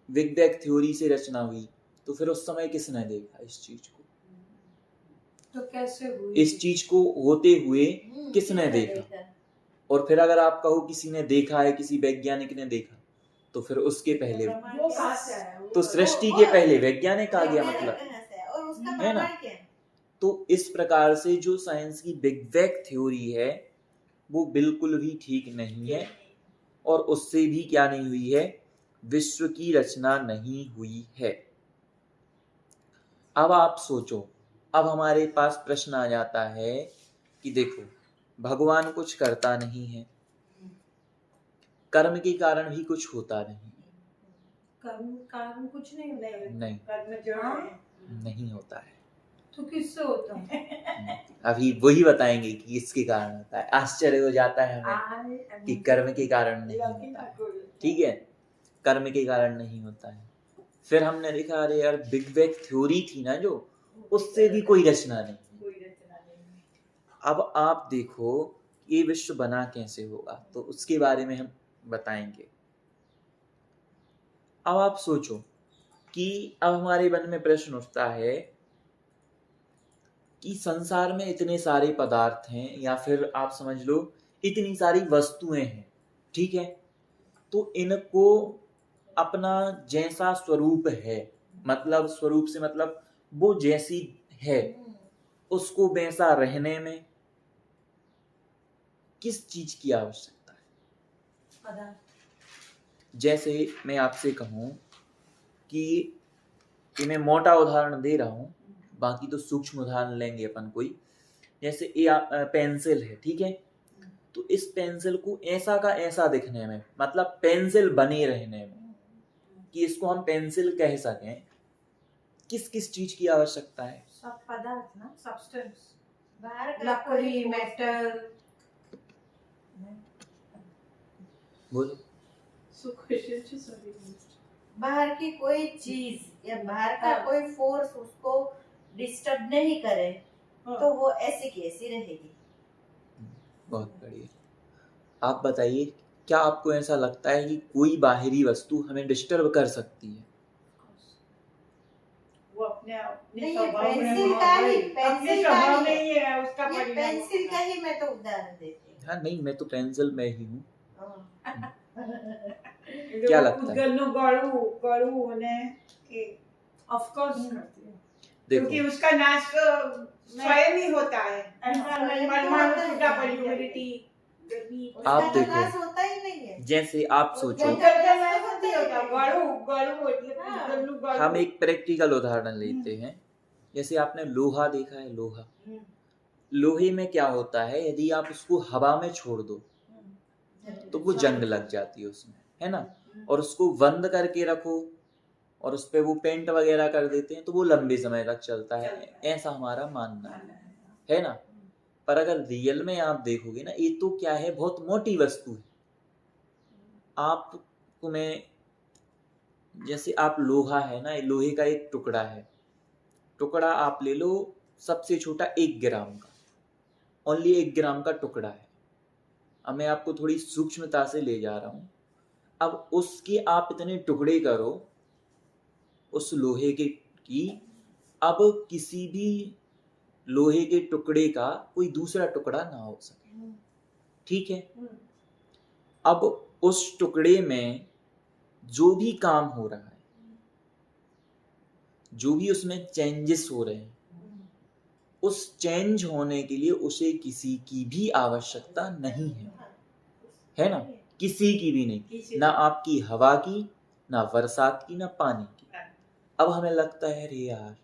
बिग बैंग थ्योरी से रचना हुई, तो फिर उस समय किसने देखा इस चीज को? तो कैसे हुई? इस चीज को होते हुए किसने देखा? और फिर अगर आप कहो किसी ने देखा है, किसी वैज्ञानिक ने देखा, तो फिर उसके पहले वो कहाँ से आया? तो सृष्टि के पहले वैज्ञानिक आ गया मतलब, और उसका है ना? प्रमाण क्या है? तो इस प्रकार से जो साइंस की बिग बैंग थ्योरी है वो बिल्कुल भी ठीक नहीं है, और उससे भी क्या नहीं हुई है, विश्व की रचना नहीं हुई है। अब आप सोचो, अब हमारे पास प्रश्न आ जाता है कि देखो, भगवान कुछ करता नहीं है, कर्म के कारण भी कुछ होता नहीं, कर्म कारण कुछ नहीं होता है। नहीं कर्म जो हाँ? है नहीं होता है। तो किससे होता है? अभी वही बताएंगे कि इसके कारण होता है। आश्चर्य हो जाता है हमें कि कर्म के कारण नहीं होता है, ठीक है, कर्म के कारण नहीं होता है। फिर हमने देखा, अरे यार बिग बैंग थ्योरी थी ना जो, उससे भी कोई रचना नहीं। अब आप देखो ये विश्व बना कैसे होगा, तो उसके बारे में हम बताएंगे। अब आप सोचो कि अब हमारे मन में प्रश्न उठता है कि संसार में इतने सारे पदार्थ हैं, या फिर आप समझ लो इतनी सारी वस्तुएं हैं, ठीक है, तो इनको अपना जैसा स्वरूप है, मतलब स्वरूप से मतलब वो जैसी है, उसको वैसा रहने में किस चीज की आवश्यकता है? पदार्थ। जैसे मैं आपसे कहूं कि मैं मोटा उदाहरण दे रहा हूं, बाकी तो सूक्ष्म उदाहरण लेंगे अपन कोई। जैसे ये पेंसिल है, ठीक है, तो इस पेंसिल को ऐसा का ऐसा दिखने में, मतलब पेंसिल बने रहने में, कि इसको हम पेंसिल कह सकें, किस किस चीज की आवश्यकता है? सब पदार्थ ना, सब्सटेंस, बाहर का लकड़ी, कोई मेटल। बोलो। बाहर की कोई चीज या बाहर का कोई फोर्स उसको डिस्टर्ब नहीं करे, तो वो ऐसी की ऐसी रहेगी। बहुत बढ़िया। आप बताइए, क्या आपको ऐसा लगता है कि कोई बाहरी वस्तु हमें डिस्टर्ब कर सकती है? वो अपने नहीं, स्वभाव में पेंसिल है, का ही अपने स्वभाव में ही है उसका ये परिणाम। पेंसिल का ही मैं तो उदाहरण देती हूँ। हाँ नहीं, मैं तो पेंसिल में ही हूँ। जो क्या लगता है? गन्नू गड़ू ने ऑफ कोर्स करती है, क्योंकि देखो, उसका नाश स्वयं ही होता है। परमाणु छूटा पड़ी ह्यूमिडिटी, आप उसका तो देखो, नाश होता ही नहीं है। जैसे आप सोचो, हम एक प्रैक्टिकल उदाहरण लेते हैं। जैसे आपने लोहा देखा है, लोहा, लोहे में क्या होता है, यदि आप उसको हवा में छोड़ दो तो वो जंग लग जाती है उसमें, है ना, और उसको बंद करके रखो और उस पे वो पेंट वगैरह कर देते हैं तो वो लंबे समय तक चलता है, ऐसा हमारा मानना है ना। पर अगर रियल में आप देखोगे ना, ये तो क्या है, बहुत मोटी वस्तु है। आपको मैं, जैसे आप लोहा है ना, लोहे का एक टुकड़ा है, टुकड़ा आप ले लो सबसे छोटा 1 ग्राम का, ओनली 1 ग्राम का टुकड़ा है। अब मैं आपको थोड़ी सूक्ष्मता से ले जा रहा हूं। अब उसके आप इतने टुकड़े करो उस लोहे के की, अब किसी भी लोहे के टुकड़े का कोई दूसरा टुकड़ा ना हो सके, ठीक है। अब उस टुकड़े में जो भी काम हो रहा है, जो भी उसमें चेंजेस हो रहे हैं, उस चेंज होने के लिए उसे किसी की भी आवश्यकता नहीं है ना, किसी की भी नहीं, ना आपकी हवा की, ना बरसात की, ना पानी की। अब हमें लगता है अरे यार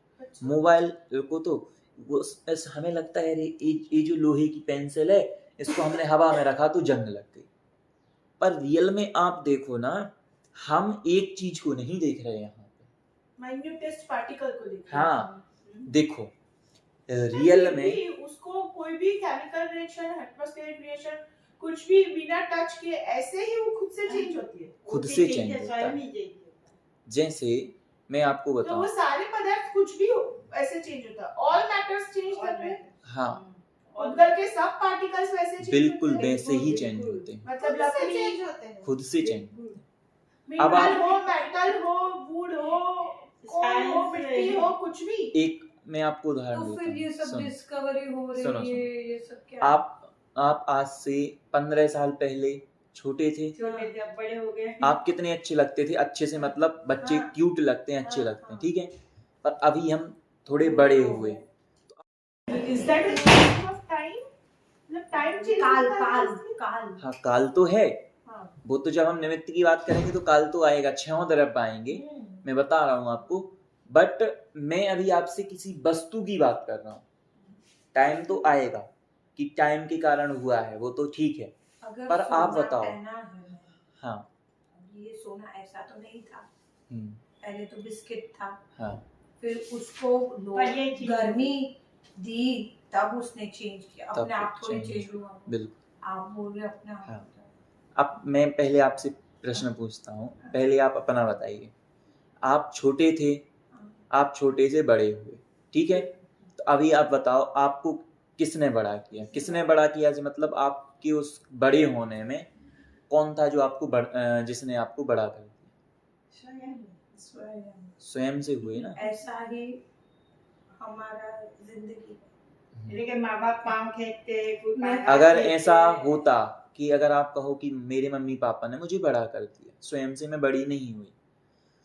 मोबाइल को तो हमें लगता है अरे ये जो लोहे की पेंसिल है इसको हमने हवा में रखा तो जंग लग गई। पर रियल में आप देखो ना, हम एक चीज को नहीं देख रहे यहाँ पे, माइन्यूटेस्ट पार्टिकल को देख। हाँ देखो, रियल में उसको कोई भी केमिकल रिएक्शन, एटमॉस्फेरिक रिएक्शन, कुछ भी बिना टच के ऐसे ही वो खुद से चेंज होती है, खुद से चेंज होता है। जैसे मैं आपको तो बताऊं, वो सारे पदार्थ कुछ भी ऐसे चेंज होता है, ऑल मैटर्स चेंज करते हैं। हाँ उद्गल के सब पार्टिकल्स वैसे change बिल्कुल होते हैं? वैसे ही चेंज बिल्कुल। होते हैं, मतलब खुद से लकड़ी change होते हैं। खुद से चेंज होते हैं। अब मिनरल आप- हो, मेटल हो, वुड हो, कोल हो, Science मिट्टी है। हो, कुछ भी। एक मैं आपको उदाहरण तो देता फिर ये हूँ, सब सुनो। डिस्कवरी हो रही सुनो, है, सुनो। ये सब क्या? आप आज से 15 साल पहले छोटे थे, छोटे थे अब बड़े हो गए। आप कितने अच्छे लगते थे, अच्छे से मतलब बच्चे हाँ। क्यूट लगते हैं, अच्छे हाँ, लगते हैं, हाँ। ठीक है। पर अभी हम थोड़े बड़े हुए, Is that a change of time? मतलब टाइम चेंज काल होता है काल इसमें? काल हाँ काल तो है, हाँ। वो तो जब हम निमित्त की बात करेंगे तो काल तो आएगा, 6 तरफ आएंगे, मैं बता रहा हूँ आपको। बट मैं अभी आपसे किसी वस्तु की बात कर रहा हूँ। टाइम तो आएगा कि टाइम के कारण हुआ है, वो तो ठीक है, अगर पर आप सोना बताओ। पहना है, हाँ ये सोना ऐसा तो नहीं था, हम्म, पहले तो बिस्किट था, हाँ फिर उसको पर ये चीज़- गर्मी दी तब उसने चेंज किया, तब अपने आप थोड़ी change चेंज हुआ। बिल्कुल। आप बोल रहे अपने आप हाँ। होता है। अब मैं पहले आपसे प्रश्न पूछता हूँ, पहले आप अपना बताइए। आप छोटे थे, आप छोटे से बड़े हुए, ठीक है। तो अभी आप बताओ, आपको किसने बड़ा किया, किसने बड़ा किया जी, मतलब आपके उस बड़े होने में कौन था जो आपको जिसने आपको बड़ा कर दिया? स्वयं से हुए ना। ऐसा ही हमारा जिंदगी। लेकिन माँ बाप पाँव खेलते, कोई पाँव अगर खेलते। ऐसा होता कि अगर आप कहो कि मेरे मम्मी पापा ने मुझे बड़ा कर दिया, स्वयं से मैं बड़ी नहीं हुई,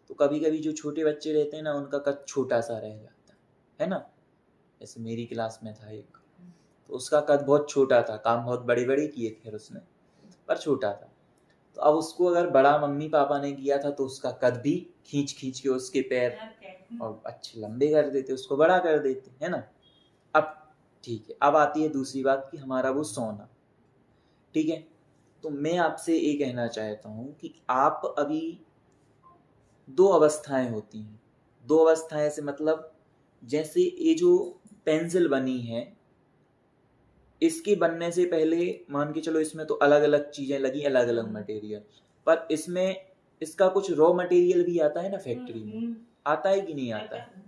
तो कभी कभी जो छोटे बच्चे रहते हैं ना, उनका कद छोटा सा रह जाता है ना। जैसे मेरी क्लास में था एक, तो उसका कद बहुत छोटा था, काम बहुत बड़े बड़े किए खैर उसने, पर छोटा था। तो अब उसको अगर बड़ा मम्मी पापा ने किया था, तो उसका कद भी खींच खींच के उसके पैर और अच्छे लंबे कर देते, उसको बड़ा कर देते, है ना। अब ठीक है, अब आती है दूसरी बात कि हमारा वो सोना, ठीक है। तो मैं आपसे ये कहना चाहता हूँ कि आप अभी 2 अवस्थाएं होती हैं, 2 अवस्थाएं से मतलब जैसे ये जो पेंसिल बनी है, इसके बनने से पहले मान के चलो इसमें तो अलग अलग चीजें लगी, अलग अलग मटेरियल, पर इसमें इसका कुछ रॉ मटेरियल भी आता है ना फैक्ट्री में, आता है कि नहीं आता है।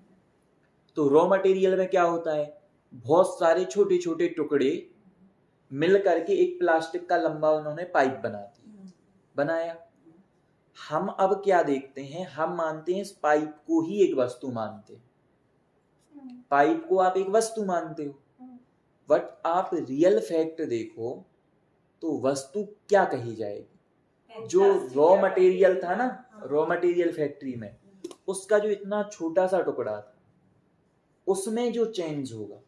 तो रॉ मटेरियल में क्या होता है, बहुत सारे छोटे छोटे टुकड़े मिल करके एक प्लास्टिक का लंबा उन्होंने पाइप बनाया। हम अब क्या देखते हैं, हम मानते हैं इस पाइप को ही एक वस्तु मानते हैं, पाइप को आप एक वस्तु मानते हो, बट आप रियल फैक्ट देखो तो वस्तु क्या कही जाएगी। जो रॉ मटेरियल था ना, रॉ मटेरियल फैक्ट्री में, उसका जो इतना छोटा सा टुकड़ा था, उसमें जो चेंज होगा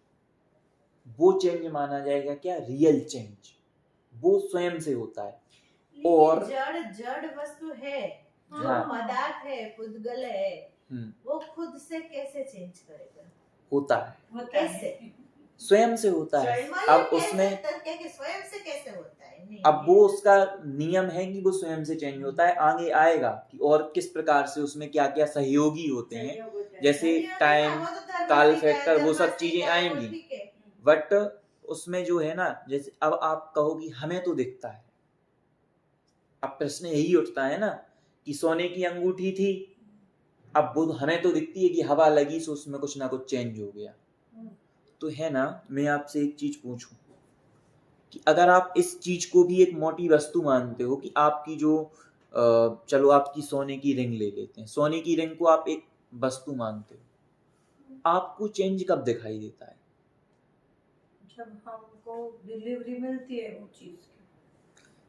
वो चेंज माना जाएगा क्या, रियल चेंज, वो स्वयं से होता है। और जड़ वस्तु है, जो हाँ। पदार्थ है, पुद्गल है, वो खुद से कैसे चेंज करेगा, होता है, कैसे स्वयं से होता है। अब उसमें स्वयं से कैसे होता है, नहीं, अब वो उसका नियम है कि वो स्वयं से चेंज होता है। आगे आएगा कि और किस प्रकार से उसमें क्या क्या सहयोगी होते हैं, जैसे टाइम, काल फैक्टर, वो सब चीजें आएंगी। बट उसमें जो है ना, जैसे अब आप कहोगी हमें तो दिखता है, अब प्रश्न यही उठता है ना कि सोने की अंगूठी थी, अब वो हमें तो दिखती है कि हवा लगी सो उसमें कुछ ना कुछ चेंज हो गया। तो है ना, मैं आपसे एक चीज पूछूं कि अगर आप इस चीज को भी एक मोटी वस्तु मानते हो कि आपकी जो चलो आपकी सोने की रिंग ले लेते हैं, सोने की रिंग को आप एक वस्तु मानते हो, आपको चेंज कब दिखाई देता है? जब हमको डिलीवरी मिलती है वो चीज की।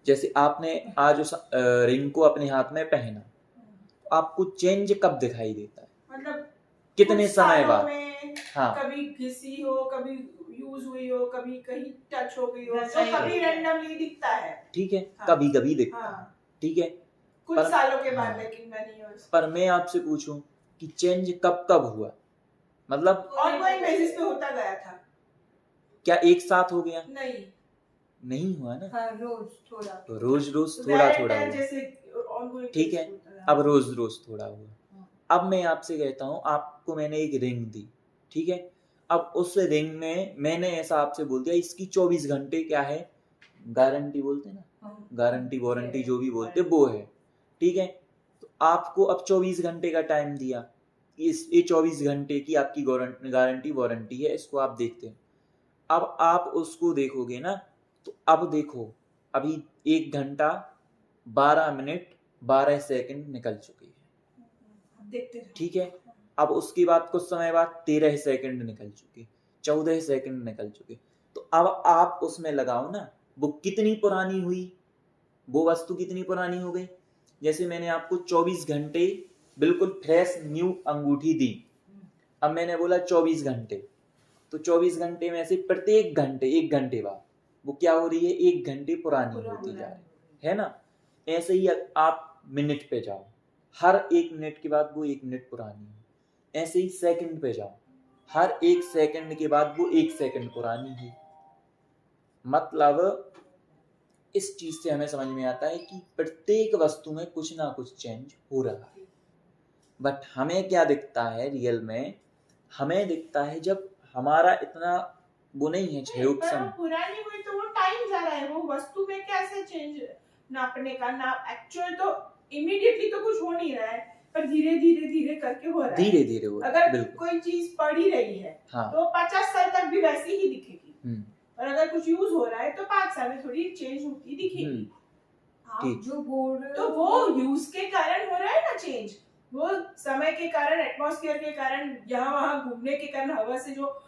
जैसे आपने आज उस रिंग को अपने हाथ में पहना, तो आपको चेंज कब दिखाई देता है, मतलब कितने कुछ समय सालों बाद? में हाँ, कभी घिसी हो, कभी यूज हुई हो, कभी कहीं टच हो गई हो, वैसा तो ही कभी है। रैंडमली दिखता है। ठीक है, हाँ। कभी कभी दिखता है, हाँ, ठीक है। कुछ पर- सालों के बाद, हाँ। लेकिन मैनी इयर्स। पर मैं आपसे पूछूं कि चेंज कब कब हुआ, मतलब ऑनगोइंग बेसिस पे होता गया था। क्या एक साथ हो गया? नहीं हुआ ना, हाँ, रोज थोड़ा तो रोज रोज थोड़ा थोड़ा हुआ, जैसे ongoing ठीक है। basis होता रहा। अब रोज रोज थोड़ा हुआ। अब मैं आपसे कहता हूँ, आपको मैंने एक रिंग दी, ठीक है। अब उस रिंग में मैंने ऐसा आपसे बोल दिया इसकी 24 घंटे क्या है, गारंटी बोलते हैं ना, गारंटी वारंटी जो भी बोलते वो है, ठीक है। तो आपको अब 24 घंटे का टाइम दिया, ये 24 घंटे की आपकी गारंटी वारंटी है, इसको आप देखते हैं। अब आप उसको देखोगे ना, तो अब देखो अभी 1 घंटा 12 मिनट 12 सेकंड निकल चुके हैं, देखते रहो। ठीक है। अब उसके बाद कुछ समय बाद 13 सेकंड निकल चुके, 14 सेकंड निकल चुके। तो अब आप उसमें लगाओ ना, वो कितनी पुरानी हुई, वो वस्तु कितनी पुरानी हो गई। जैसे मैंने आपको 24 घंटे बिल्कुल फ्रेश न्यू अंगूठी दी, अब मैंने बोला 24 घंटे, तो 24 घंटे में से प्रत्येक घंटे 1 घंटे बाद वो क्या हो रही है, 1 घंटे पुरानी होती जा रही है ना। ऐसे ही आप मिनट पे जाओ, हर 1 मिनट के बाद वो 1 मिनट पुरानी है। ऐसे ही सेकंड पे जाओ, हर 1 सेकंड के बाद वो 1 सेकंड पुरानी है। मतलब इस चीज से हमें समझ में आता है कि प्रत्येक वस्तु में कुछ ना कुछ चेंज हो रहा है। बट हमें क्या दिखता है रियल में, हमें दिखता है जब हमारा इतना वो नहीं है पर वो क्षयोत्सम। पुरानी हुई तो वो टाइम जा रहा है, वो वस्तु में कैसे चेंज नापने का ना, एक्चुअल तो इमीडिएटली तो कुछ हो नहीं रहा है, पर धीरे धीरे धीरे करके हो रहा है। धीरे धीरे हो रहा है, अगर बिल्कुल। कोई चीज पड़ी रही है हाँ। तो 50 साल तक भी वैसी ही दिखेगी, और अगर कुछ यूज हो रहा है तो 5 साल में थोड़ी चेंज होती दिखेगी। आप ठीक। जो बोल रहे तो हो वो यूज के कारण हो रहा है ना चेंज, वो समय के कारण, एटमॉस्फेयर के कारण, यहाँ वहाँ घूमने के कारण, हवा से जो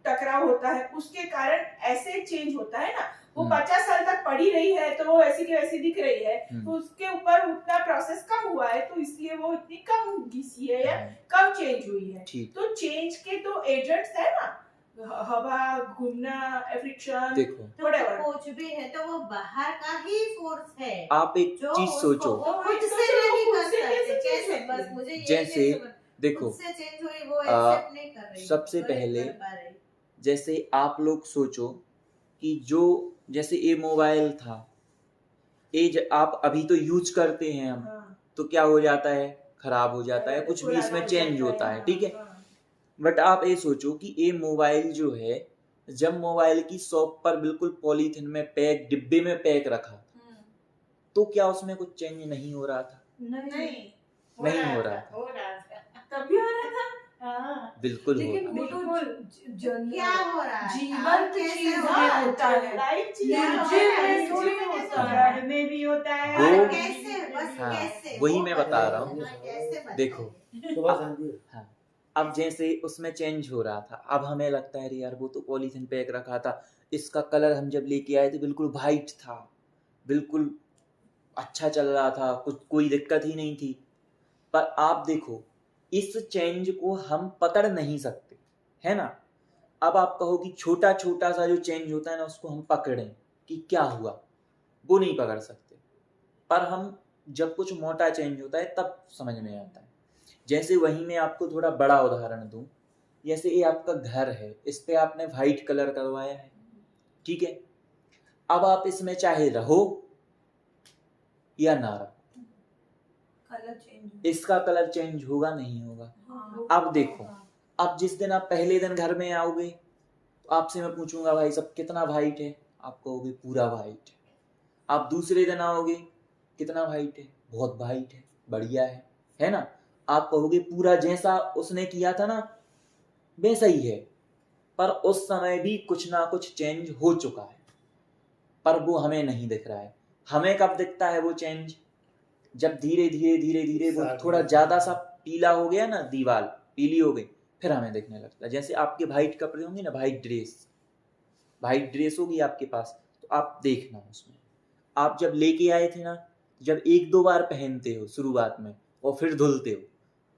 टकराव होता है उसके कारण ऐसे चेंज होता है ना। वो 50 साल तक पड़ी रही है तो वो वैसी की वैसी दिख रही है, तो उसके ऊपर उतना प्रोसेस कम हुआ है, तो इसलिए वो इतनी कम घिसी है या कम चेंज हुई है। तो चेंज के तो एजेंट्स है ना, हवा, घूमना, फ्रिक्शन, देखो कुछ भी है तो वो बाहर का ही फोर्स है। आप एक जो चीज सोचो, वो खुद से नहीं कर सकते। कैसे, बस मुझे ये जैसे देखो खुद से चेंज हुई, वो एक्सेप्ट नहीं कर रही, सबसे तो नहीं पहले कर पा रही। जैसे आप लोग सोचो कि जो जैसे ये मोबाइल था, ये आप अभी तो यूज करते हैं हम, तो क्या हो जाता है, खराब हो जाता है, कुछ भी इसमें चेंज होता है, ठीक है। बट आप ये सोचो कि ये मोबाइल जो है, जब मोबाइल की शॉप पर बिल्कुल पॉलीथिन में पैक, डिब्बे में पैक रखा, तो क्या उसमें कुछ चेंज नहीं हो रहा था? नहीं हो रहा था, तभी हो रहा था। बिल्कुल हो लेकिन रहा वो था। तो क्या हो रहा है? जीवंत चीज में होता है, लाइव चीज क्या है, हो रहा है? निर्जीव में थोड़ी निर्जीव में होता कैसे है। जड़ में भी होता है, वो- और कैसे, बस हाँ, कैसे, वही वो मैं बता रहा हूँ। हाँ, कैसे बताइए? देखो हाँ, अब जैसे उसमें चेंज हो रहा था, अब हमें लगता है यार वो तो पॉलीथिन पैक रखा था, इसका कलर हम जब लेके आए थे बिल्कुल वाइट था, बिल्कुल अच्छा चल रहा था, कुछ कोई दिक्कत ही नहीं थी। पर आप देखो इस चेंज को हम पकड़ नहीं सकते, है ना। अब आप कहो कि छोटा छोटा सा जो चेंज होता है ना, उसको हम पकड़ें कि क्या हुआ, वो नहीं पकड़ सकते। पर हम जब कुछ मोटा चेंज होता है तब समझ में आता है। जैसे वहीं मैं आपको थोड़ा बड़ा उदाहरण दूं, जैसे ये आपका घर है, इस पे आपने वाइट कलर करवाया है, ठीक है। अब आप इसमें चाहे रहो या ना रहो, कलर चेंज इसका कलर चेंज होगा नहीं होगा। अब देखो, अब जिस दिन आप पहले दिन घर में आओगे तो आपसे मैं पूछूंगा भाई सब कितना वाइट है, आप कहोगे पूरा वाइट है। आप दूसरे दिन आओगे, कितना वाइट है, बहुत वाइट है, बढ़िया है ना। आप कहोगे पूरा जैसा उसने किया था ना वैसा ही है, पर उस समय भी कुछ ना कुछ चेंज हो चुका है, पर वो हमें नहीं दिख रहा है। हमें कब दिखता है वो चेंज, जब धीरे धीरे धीरे धीरे वो थोड़ा ज्यादा सा पीला हो गया ना, दीवार पीली हो गई, फिर हमें दिखने लगता है। जैसे आपके वाइट कपड़े होंगे ना, वाइट ड्रेस होगी आपके पास, तो आप देखना उसमें, आप जब लेके आए थे ना, जब 1-2 बार पहनते हो शुरुआत में और फिर धुलते हो,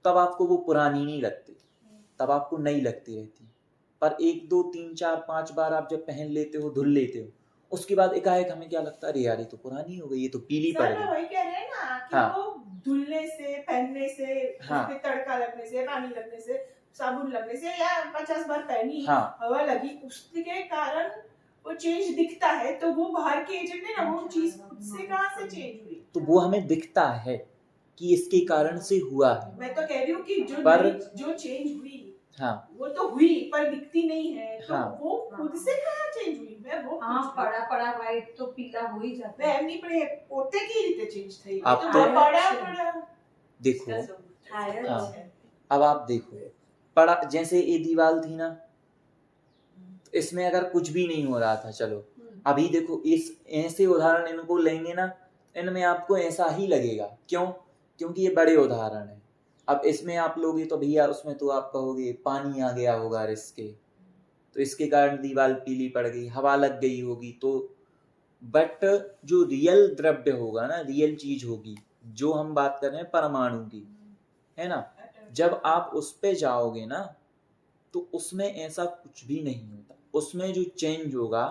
तब आपको वो पुरानी नहीं लगती, तब आपको नई लगती रहती। पर 1-2-3-4-5 बार आप जब पहन लेते हो, धुल लेते हो, उसके बाद एकाएक हमें क्या लगता है, अरे यार ये तो पुरानी हो गई, ये तो पीली पड़ सर गई। वही कह रहे हैं ना कि हाँ। वो धुलने से, पहनने से, हाँ। उसपे तड़का लगने से, पानी लगने से, साबुन लगने से, या 50 बार पहनी, हाँ। हवा लगी, उसके कारण वो चेंज दिखता है। तो वो बाहर के एजेंट है ना, वो चीज खुद से कहाँ से चेंज हुई? तो वो हमें दिखता है कि इसके कारण से हुआ है। मैं तो कह रही हूँ कि जो चेंज हुई, हाँ, वो तो हुई पर दिखती नहीं है, तो हाँ। वो खुद से कहाँ चेंज हुई? मैं वो हाँ, पड़ा वाइट तो पीला हो ही जाता मैं है। एमनी पड़े पोते की रीते चेंज थी, आप तो तो- पड़ा देखो शायद हाँ। अब आप देखो, पड़ा जैसे ये दीवार थी ना, इसमें अगर कुछ भी नहीं हो रहा था, चलो अभी देखो इस ऐसे उदाहरण इनको लेंगे ना, इनमें आपको ऐसा ही लगेगा। क्यों? क्योंकि ये बड़े उदाहरण है। अब इसमें आप लोगे तो भैया उसमें तो आप कहोगे पानी आ गया होगा इसके, तो इसके कारण दीवार पीली पड़ गई, हवा लग गई होगी। तो बट जो रियल द्रव्य होगा ना, रियल चीज होगी, जो हम बात कर रहे हैं परमाणु की, है ना, जब आप उस पे जाओगे ना तो उसमें ऐसा कुछ भी नहीं होता। उसमें जो चेंज होगा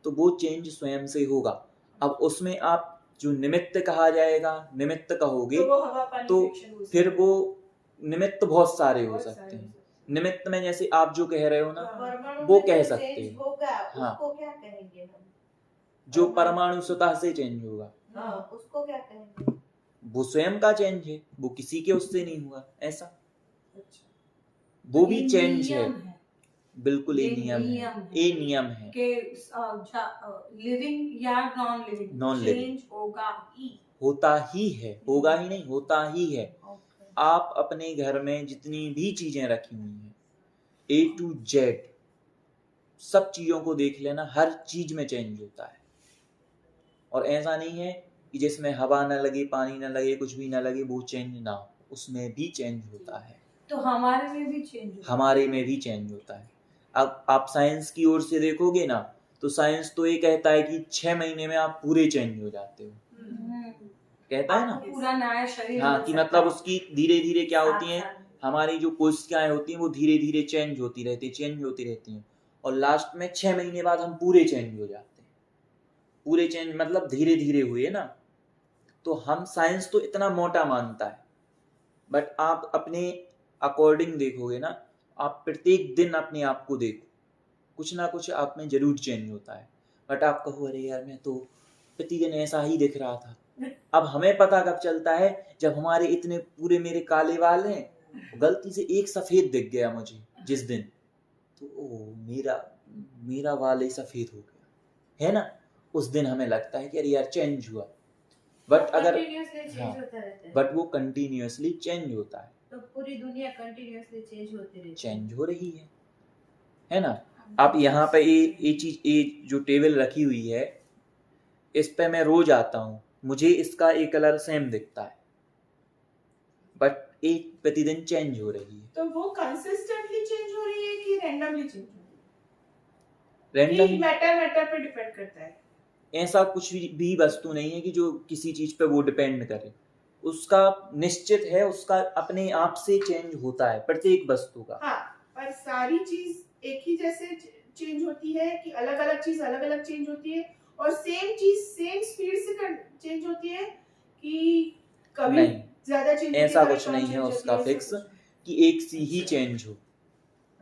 तो वो चेंज स्वयं से होगा। अब उसमें आप जो निमित्त कहा जाएगा, निमित्त कहोगे तो वो हवा पानी तो फ्रिक्शन हो फिर सकता वो निमित्त बहुत सारे हो बहुत सकते सारे हैं। हो सकते निमित्त में जैसे आप जो कह रहे हो ना, परमाणु वो में कह जो सकते change हैं। होगा हाँ। उसको क्या कहेंगे हम? जो परमाणु स्वतः से चेंज होगा हाँ, उसको क्या कहेंगे? वो स्वयं का चेंज है, वो किसी के उससे नहीं हुआ ऐसा, अच्छा। वो भी ये चेंज है। नियम है बिल्कुल ये ये नियम नियम है, है। ये नियम है। कि लिविंग या नॉन लिविंग Non-living। चेंज होगा ही। होता ही है, होगा ही नहीं, होता ही है। Okay. आप अपने घर में जितनी भी चीजें रखी हुई हैं A to Z सब चीजों को देख लेना, हर चीज में चेंज होता है। और ऐसा नहीं है कि जिसमें हवा न लगे, पानी न लगे, कुछ भी न लगे वो चेंज ना हो, उसमें भी चेंज होता है। तो हमारे में भी चेंज होगा। हमारे में भी चेंज होता है। अब आप साइंस की ओर से देखोगे ना तो साइंस तो ये कहता है कि 6 महीने में आप पूरे चेंज हो जाते हो, कहता है ना। आपको पूरा नया शरीर हाँ, मिल कि सकता मतलब है। उसकी धीरे धीरे क्या 7 होती हैं, साल में। हमारी जो कोशिकाएं होती हैं वो धीरे धीरे चेंज होती रहती हैं और लास्ट में 6 महीने बाद हम पूरे चेंज हो जाते हैं। पूरे चेंज मतलब धीरे धीरे हुए ना। तो हम साइंस तो इतना मोटा मानता है, बट आप अपने अकॉर्डिंग देखोगे ना, आप प्रत्येक दिन अपने आप को देखो, कुछ ना कुछ आप में जरूर चेंज होता है। बट आप कहो अरे यार मैं तो प्रतिदिन ऐसा ही दिख रहा था। अब हमें पता कब चलता है, जब हमारे इतने पूरे मेरे काले बाल हैं, गलती से एक सफेद दिख गया मुझे जिस दिन, तो ओ मेरा बाल ही सफेद हो गया, है ना। उस दिन हमें लगता है कि अरे यार चेंज हुआ। बट अगर Continuously change हाँ, होता रहता है। बट वो कंटिन्यूअसली चेंज होता है, तो पूरी दुनिया कंटिन्यूअसली चेंज होती रहती है। चेंज हो रही है ना। आप यहाँ पे ये चीज, ये जो टेबल रखी हुई है, इस पे मैं रोज आता हूँ, मुझे इसका एक कलर सेम दिखता है, बट एक प्रतिदिन चेंज हो रही है। तो वो कंसिस्टेंटली चेंज हो रही है कि रैंडमली चेंज हो रही है? रैंडम कि मैटर पे डिपेंड करता है? ऐसा कुछ भी वस्तु नहीं है कि जो किसी चीज पे वो डिपेंड करे, उसका निश्चित है, उसका अपने आप से चेंज होता है प्रत्येक वस्तु का। हाँ, पर सारी चीज एक ही जैसे चेंज होती है कि अलग अलग चीज अलग अलग चेंज होती है? और सेम चीज सेम स्पीड से चेंज होती है कि कभी नहीं, ज्यादा चेंज होती है, ऐसा कभी कुछ कम नहीं change है होती उसका ऐसा फिक्स कुछ? कि एक सी ही अच्छा। चेंज हो,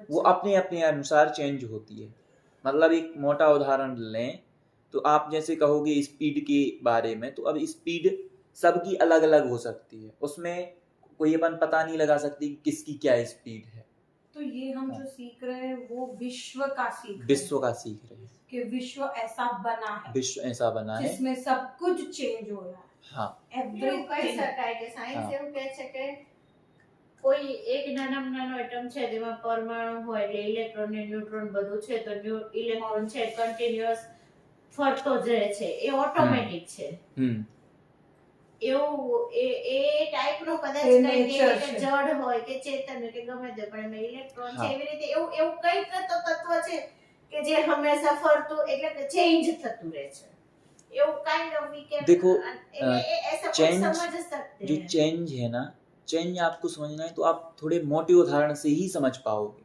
वो अच्छा। अपने अपने अनुसार चेंज होती है। मतलब एक मोटा उदाहरण लें तो आप जैसे कहोगे स्पीड के बारे में, तो अब स्पीड सबकी अलग अलग हो सकती है, उसमें कोई अपन पता नहीं लगा सकती कि किसकी क्या स्पीड है। तो ये हम जो सीख रहे हैं वो विश्व का सीख रहे हैं। विश्व का सीख रहे हैं, कि विश्व ऐसा बना है विश्व ऐसा बना है। जिसमें सब कुछ चेंज हो रहा है। हाँ, એવું કહી Everything. શકાય કે સાયન્સ હા. એવું કહે છે કે કોઈ એક નાનામાં નાનો એટમ છે જેમાં પરમાણુ હોય એટલે ઇલેક્ટ્રોન ને ન્યુટ્રોન બધું છે, તો ઇલેક્ટ્રોન છે કન્ટિન્યુઅસ ફરતો જ રહે છે, એ ઓટોમેટિક છે. એવું એ ટાઈપનો કદાચ એ કંઈક nature કે છે. જડ હોય કે ચેતન કે ગમે તે, પણ એમાં ઇલેક્ટ્રોન છે હા. એવી રીતે એવું કંઈક તો તત્વ છે કે જે હંમેશા ફરતું એટલે કે ચેન્જ થતું રહે છે. એવું કાइंड ऑफ वी कैन देखो, ऐसा कुछ change- समझ सकते जो हैं. चेंज है ना, चेंज आपको समझना है तो आप थोड़े मोटे उदाहरण से ही समझ पाओगे,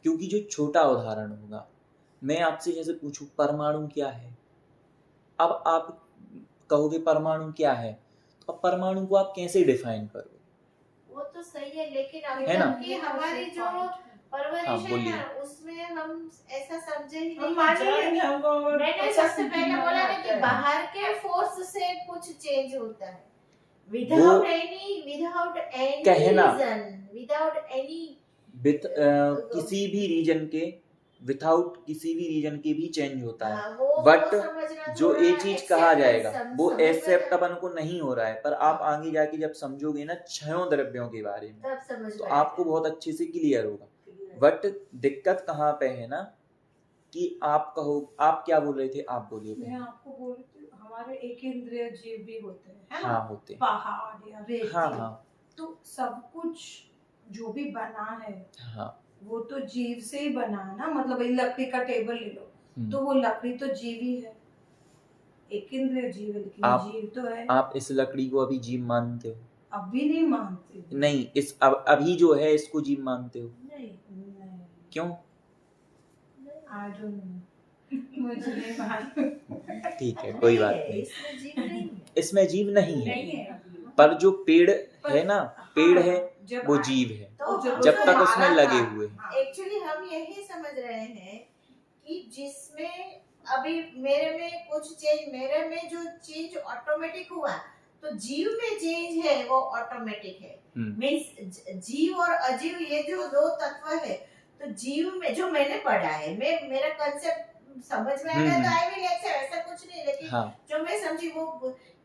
क्योंकि जो छोटा उदाहरण होगा, मैं आपसे जैसे पूछूं परमाणु क्या है, अब आप कहोगे परमाणु क्या है, तो अब परमाणु को आप कैसे डिफाइन करोगे? वो तो सही है, लेकिन अब है ना? कि हमारी जो परवरिश हाँ, है बोलिए। ना, उसमें हम ऐसा समझे ही हम नहीं मान कि ही जड़- नहीं हमको। मैंने सबसे पहले बोला ना कि बाहर के फोर्स से कुछ चेंज होता है, विदाउट एनी कहना। रीजन, विदाउट एनी किसी भी रीजन के, विदाउट किसी भी रीजन के भी चेंज होता है। बट बट जो ये चीज कहा जाएगा वो एक्सेप्ट अपन को नहीं हो रहा है, पर आप आगे जाके जब समझोगे ना छयों द्रव्यों के बारे में, तब समझ तो में आपको बहुत अच्छे से क्लियर होगा। बट दिक्कत कहाँ पे है ना, कि आप कहो, आप क्या बोल रहे थे, आप बोलिए मैं पहले। आपको बोल रही थी हमारे एक इंद्रिय जीव भी होते हैं, है ना? हाँ होते हैं। पहाड़ या रेती, हाँ हाँ तो सब कुछ जो भी बना है हाँ। वो तो जीव से ही बना है ना। मतलब ये लकड़ी का टेबल ले लो, तो वो लकड़ी तो जीव ही है, एक इंद्रिय जीव है, लेकिन आप- जीव तो है। आप इस लकड़ी को अभी जीव मानते हो? अभी नहीं मानते। नहीं, इस अभी जो है इसको जीव मानते हो? नहीं नहीं, क्यों? आई डोंट नो, मुझे नहीं मालूम। ठीक है, कोई बात है, नहीं। इसमें जीव नहीं है। इसमें जीव नहीं है, नहीं है अभी। पर जो पेड़ है ना, पेड़ है जब वो आ- जीव है, तो जब तक उसमें लगे हुए हैं। एक्चुअली हम यही समझ रहे हैं कि जिसमें अभी मेरे में कुछ चेंज, मेरे में जो चेंज ऑटोमेटिक हुआ, तो जीव में चेंज है वो ऑटोमेटिक है। मीन्स जीव और अजीव ये जो दो तत्व है, तो जीव में जो मैंने पढ़ा है, मैं मेरा कंसेप्ट समझ में आया तो आई विल एक्सेप्ट, ऐसा कुछ नहीं, लेकिन हाँ जो मैं समझी वो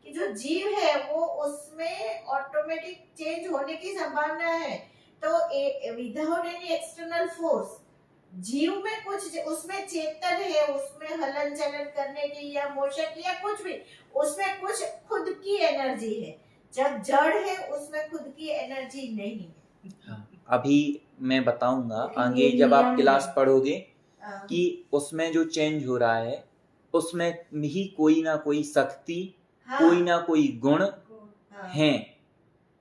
कि जो जीव है वो उसमें ऑटोमेटिक चेंज होने की संभावना है। तो विदाउट एनी एक्सटर्नल फोर्स जीव में कुछ, उसमें चेतन है, उसमें हलन चलन करने की या मोशन की या कुछ भी, उसमें कुछ खुद की एनर्जी है। जब जड़ है उसमें खुद की एनर्जी नहीं है। हाँ, अभी मैं बताऊंगा लेकिन आगे ये जब आप नियम क्लास है। पढ़ोगे हाँ, कि उसमें जो चेंज हो रहा है उसमें ही कोई ना कोई शक्ति, कोई ना कोई गुण हाँ, हैं।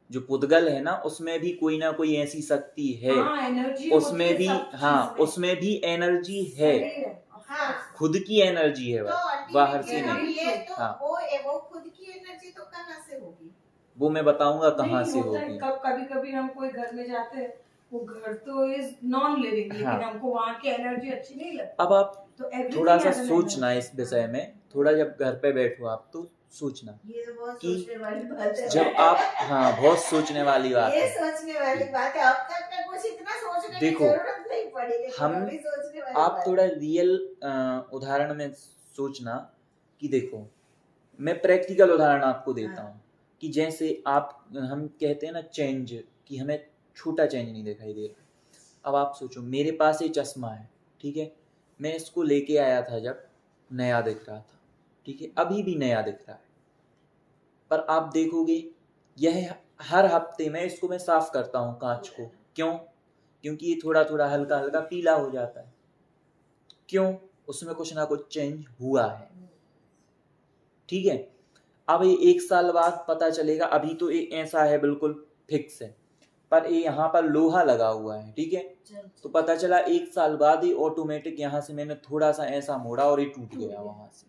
जो पुद्गल है ना, उसमें भी कोई ना कोई ऐसी शक्ति है, हाँ, एनर्जी उसमें भी, हाँ उसमें भी एनर्जी है, हाँ। खुद की एनर्जी है, तो बस बाहर से ultimately हम नहीं। ये तो हाँ। वो खुद की एनर्जी तो कहाँ से होगी? वो मैं बताऊंगा कहाँ से होता है। होगी। कभी कभी हम कोई घर में जाते हैं, वो घर तो इज नॉन लिविंग, लेकिन हाँ। हमको वहाँ की एनर्जी अच्छी नहीं लगती। अब आप तो everything थोड़ा सा has an सोचना energy। इस विषय में, थोड़ा जब घर पे बैठो आप तो सोचना ये तो बहुत कि सोचने वाली बात है। जब आप, हाँ बहुत सोचने वाली बात ये है। सोचने वाली बात है। अब तक का कुछ इतना सोचने की देखो, जरूरत नहीं पड़ी, लेकिन हम, अभी सोचने वाली आप बात थोड़ा रियल उदाहरण में सोचना कि देखो, मैं प्रैक्टिकल उदाहरण आपको देता हूँ कि जैसे आप, हम कहते हैं ना चेंज, कि हमें छोटा चेंज नहीं दिखाई दे रहा। अब आप सोचो, मेरे पास ये चश्मा है, ठीक है, मैं इसको लेके आया था जब नया दिख रहा था, ठीक है, अभी भी नया दिख रहा है, पर आप देखोगे यह हर हफ्ते में इसको मैं साफ करता हूँ कांच को। क्यों? क्योंकि ये थोड़ा थोड़ा हल्का हल्का पीला हो जाता है। क्यों? उसमें कुछ ना कुछ चेंज हुआ है, ठीक है। अब ये 1 साल बाद पता चलेगा, अभी तो ये ऐसा है बिल्कुल फिक्स है, पर ये यहाँ पर लोहा लगा हुआ है, ठीक है, तो पता चला 1 साल बाद ही ऑटोमेटिक यहाँ से मैंने थोड़ा सा ऐसा मोड़ा और ये टूट गया वहां से।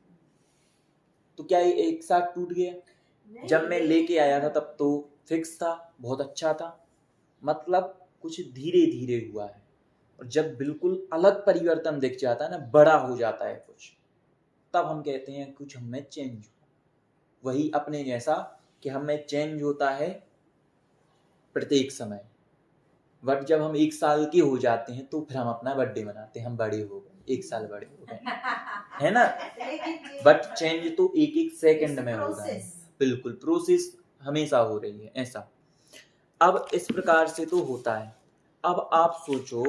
तो क्या ये एक साथ टूट गया? नहीं, जब मैं लेके आया था तब तो फिक्स था, बहुत अच्छा था, मतलब कुछ धीरे धीरे हुआ है। और जब बिल्कुल अलग परिवर्तन दिख जाता है ना, बड़ा हो जाता है कुछ, तब हम कहते हैं कुछ हमें चेंज हुआ। वही अपने जैसा कि हमें चेंज होता है प्रत्येक समय, बट जब हम 1 साल के हो जाते हैं तो फिर हम अपना बर्थडे मनाते हैं, हम बड़े हो गए, 1 साल बड़े हो गए, है ना। बट चेंज तो एक एक सेकंड में हो रहा है, बिल्कुल प्रोसेस हमेशा हो रही है ऐसा। अब इस प्रकार से तो होता है। अब आप सोचो,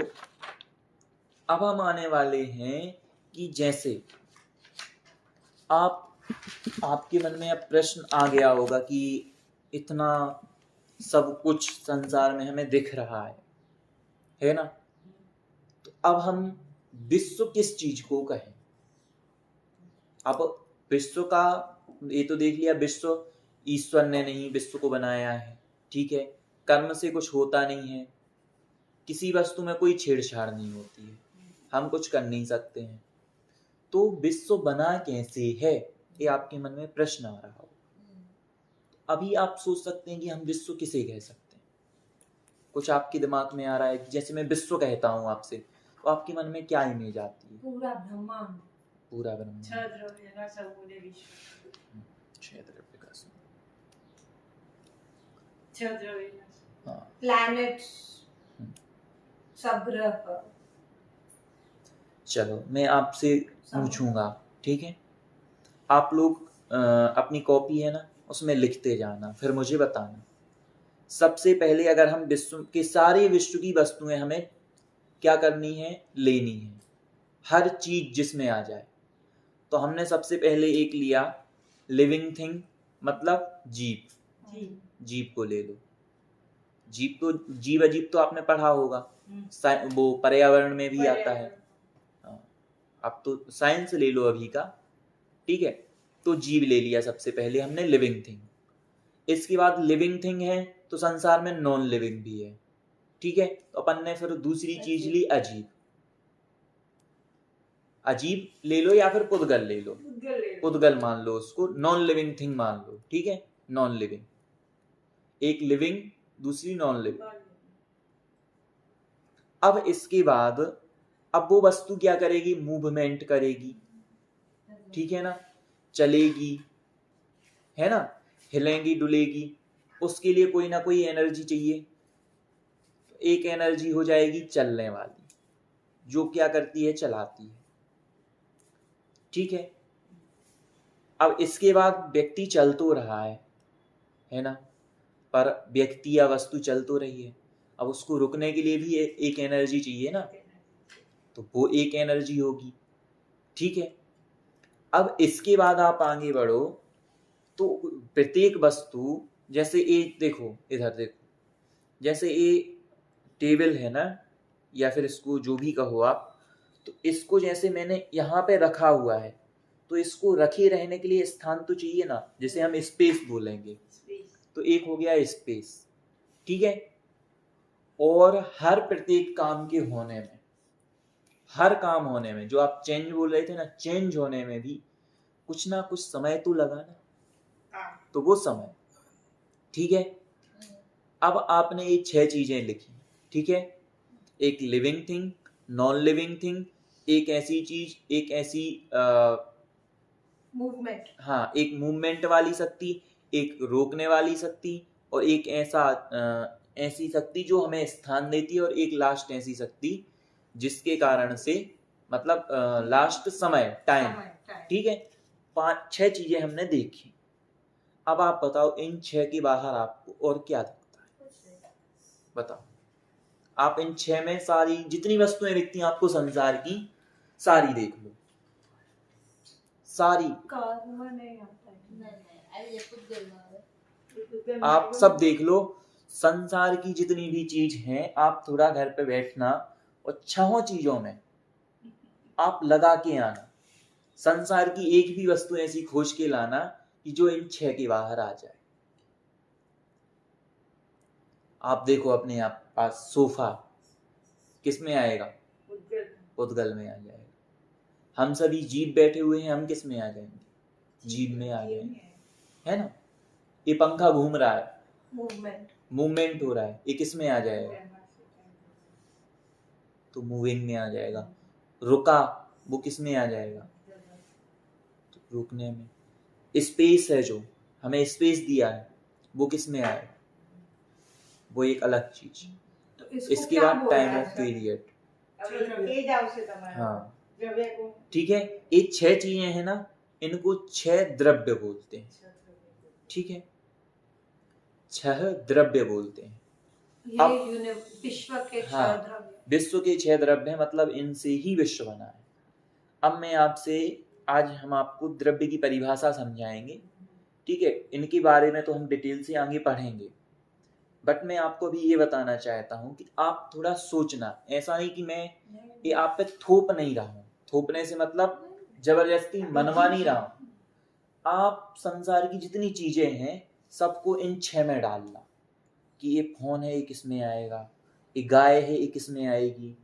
अब हम आने वाले हैं कि जैसे आपके मन में अब प्रश्न आ गया होगा कि इतना सब कुछ संसार में हमें दिख रहा है ना, तो अब हम विश्व किस चीज को कहें? अब विश्व का ये तो देख लिया, विश्व ईश्वर ने नहीं विश्व को बनाया है, ठीक है, कर्म से कुछ होता नहीं है, किसी वस्तु में कोई छेड़छाड़ नहीं होती है, हम कुछ कर नहीं सकते हैं, तो विश्व बना कैसे है? ये आपके मन में प्रश्न आ रहा हो। अभी आप सोच सकते हैं कि हम विश्व किसे कह सकते हैं। कुछ आपके दिमाग में आ रहा है कि जैसे मैं विश्व कहता हूँ आपसे, तो आपके मन में क्या इमेज आती है? पूरा ब्रह्मांड, पूरा ब्रह्मांड, 6 द्रव्य का समूह विश्व, 6 द्रव्य का समूह, 6 द्रव्य का, हाँ, प्लैनेट्स, सब ग्रह। चलो मैं आपसे पूछूंगा, ठीक है, आप लोग अपनी कॉपी है ना, उसमें लिखते जाना, फिर मुझे बताना। सबसे पहले अगर हम विश्व के सारे विश्व की वस्तुएं हमें क्या करनी है? लेनी है, हर चीज जिसमें आ जाए। तो हमने सबसे पहले एक लिया लिविंग थिंग, मतलब जीव। जीव को ले लो। जीव तो जीव अजीब तो आपने पढ़ा होगा, वो पर्यावरण में भी आता है। अब तो साइंस ले लो अभी का, ठीक है। तो जीव ले लिया सबसे पहले हमने लिविंग थिंग। इसके बाद लिविंग थिंग है तो संसार में नॉन लिविंग भी है, ठीक है। तो अपन ने फिर दूसरी चीज ली अजीब। अजीब ले लो या फिर पुद्गल ले लो, पुद्गल मान लो उसको, नॉन लिविंग थिंग मान लो, ठीक है। नॉन लिविंग, एक लिविंग दूसरी नॉन लिविंग। अब इसके बाद अब वो वस्तु क्या करेगी, मूवमेंट करेगी, ठीक है ना, चलेगी, है ना, हिलेगी डुलेगी। उसके लिए कोई ना कोई एनर्जी चाहिए। तो एक एनर्जी हो जाएगी चलने वाली, जो क्या करती है, चलाती है, ठीक है। अब इसके बाद व्यक्ति चल तो रहा है ना, पर व्यक्ति या वस्तु चल तो रही है। अब उसको रुकने के लिए भी एक एनर्जी चाहिए ना, तो वो एक एनर्जी होगी, ठीक है। अब इसके बाद आप आगे बढ़ो तो प्रत्येक वस्तु, जैसे ये देखो, इधर देखो, जैसे ये टेबल है ना, या फिर इसको जो भी कहो आप, तो इसको जैसे मैंने यहाँ पे रखा हुआ है, तो इसको रखे रहने के लिए स्थान तो चाहिए ना, जैसे हम स्पेस बोलेंगे। तो एक हो गया स्पेस, ठीक है। और हर प्रत्येक काम के होने में, हर काम होने में, जो आप चेंज बोल रहे थे ना, चेंज होने में भी कुछ ना कुछ समय तो लगा ना, तो वो समय, ठीक है। अब आपने ये 6 चीजें लिखी, ठीक है। एक living thing, non living thing, एक ऐसी चीज, एक ऐसी मूवमेंट, हाँ, एक मूवमेंट वाली शक्ति, एक रोकने वाली शक्ति, और एक ऐसी शक्ति जो हमें स्थान देती है, और एक लास्ट ऐसी शक्ति जिसके कारण से, मतलब लास्ट समय, टाइम, ठीक है। 5-6 चीजें हमने देखी। अब आप बताओ इन 6 के बाहर आपको और क्या दिखता है, बताओ। आप इन 6 में सारी जितनी वस्तुएं दिखती हैं आपको संसार की, सारी देख लो, सारी आप सब देख लो। संसार की जितनी भी चीज हैं, आप थोड़ा घर पे बैठना और 6 चीजों में आप लगा के आना, संसार की एक भी वस्तु ऐसी खोज के लाना कि जो इन 6 के बाहर आ जाए। आप देखो अपने आप पास सोफा, किस में आएगा, पुद्गल में आ जाएगा। हम सभी जीव बैठे हुए हैं, हम किस में आ जाएंगे, जीव में आ जाएंगे, है ना। ये पंखा घूम रहा है, मूवमेंट हो रहा है, ये किस में आ जाएगा, तो मूविंग में आ जाएगा। रुका, वो किस में आ जाएगा, तो रुकने में। स्पेस है, जो हमें स्पेस दिया है, वो किस में आएगा, वो एक अलग चीज। तो इसके बाद टाइम ऑफ पीरियड, हाँ, ठीक है। ये 6 चीजें हैं ना, इनको 6 द्रव्य बोलते हैं, ठीक है। 6 द्रव्य बोलते हैं। ये विश्व के 6 द्रव्य, विश्व के 6 द्रव्य हैं, मतलब इनसे ही विश्व बना है। अब मैं आपसे, आज हम आपको द्रव्य की परिभाषा समझाएंगे, ठीक है। इनके बारे में तो हम डिटेल से आगे पढ़ेंगे, बट मैं आपको अभी ये बताना चाहता हूँ कि आप थोड़ा सोचना। ऐसा नहीं कि मैं ये आप पे थोप नहीं रहा हूँ, थोपने से मतलब जबरदस्ती मनवा नहीं रहा हूँ। आप संसार की जितनी चीजें हैं सबको इन 6 में डालना, कि ये फोन है, ये किस में आएगा, ये गाय है, ये किस में आएगी,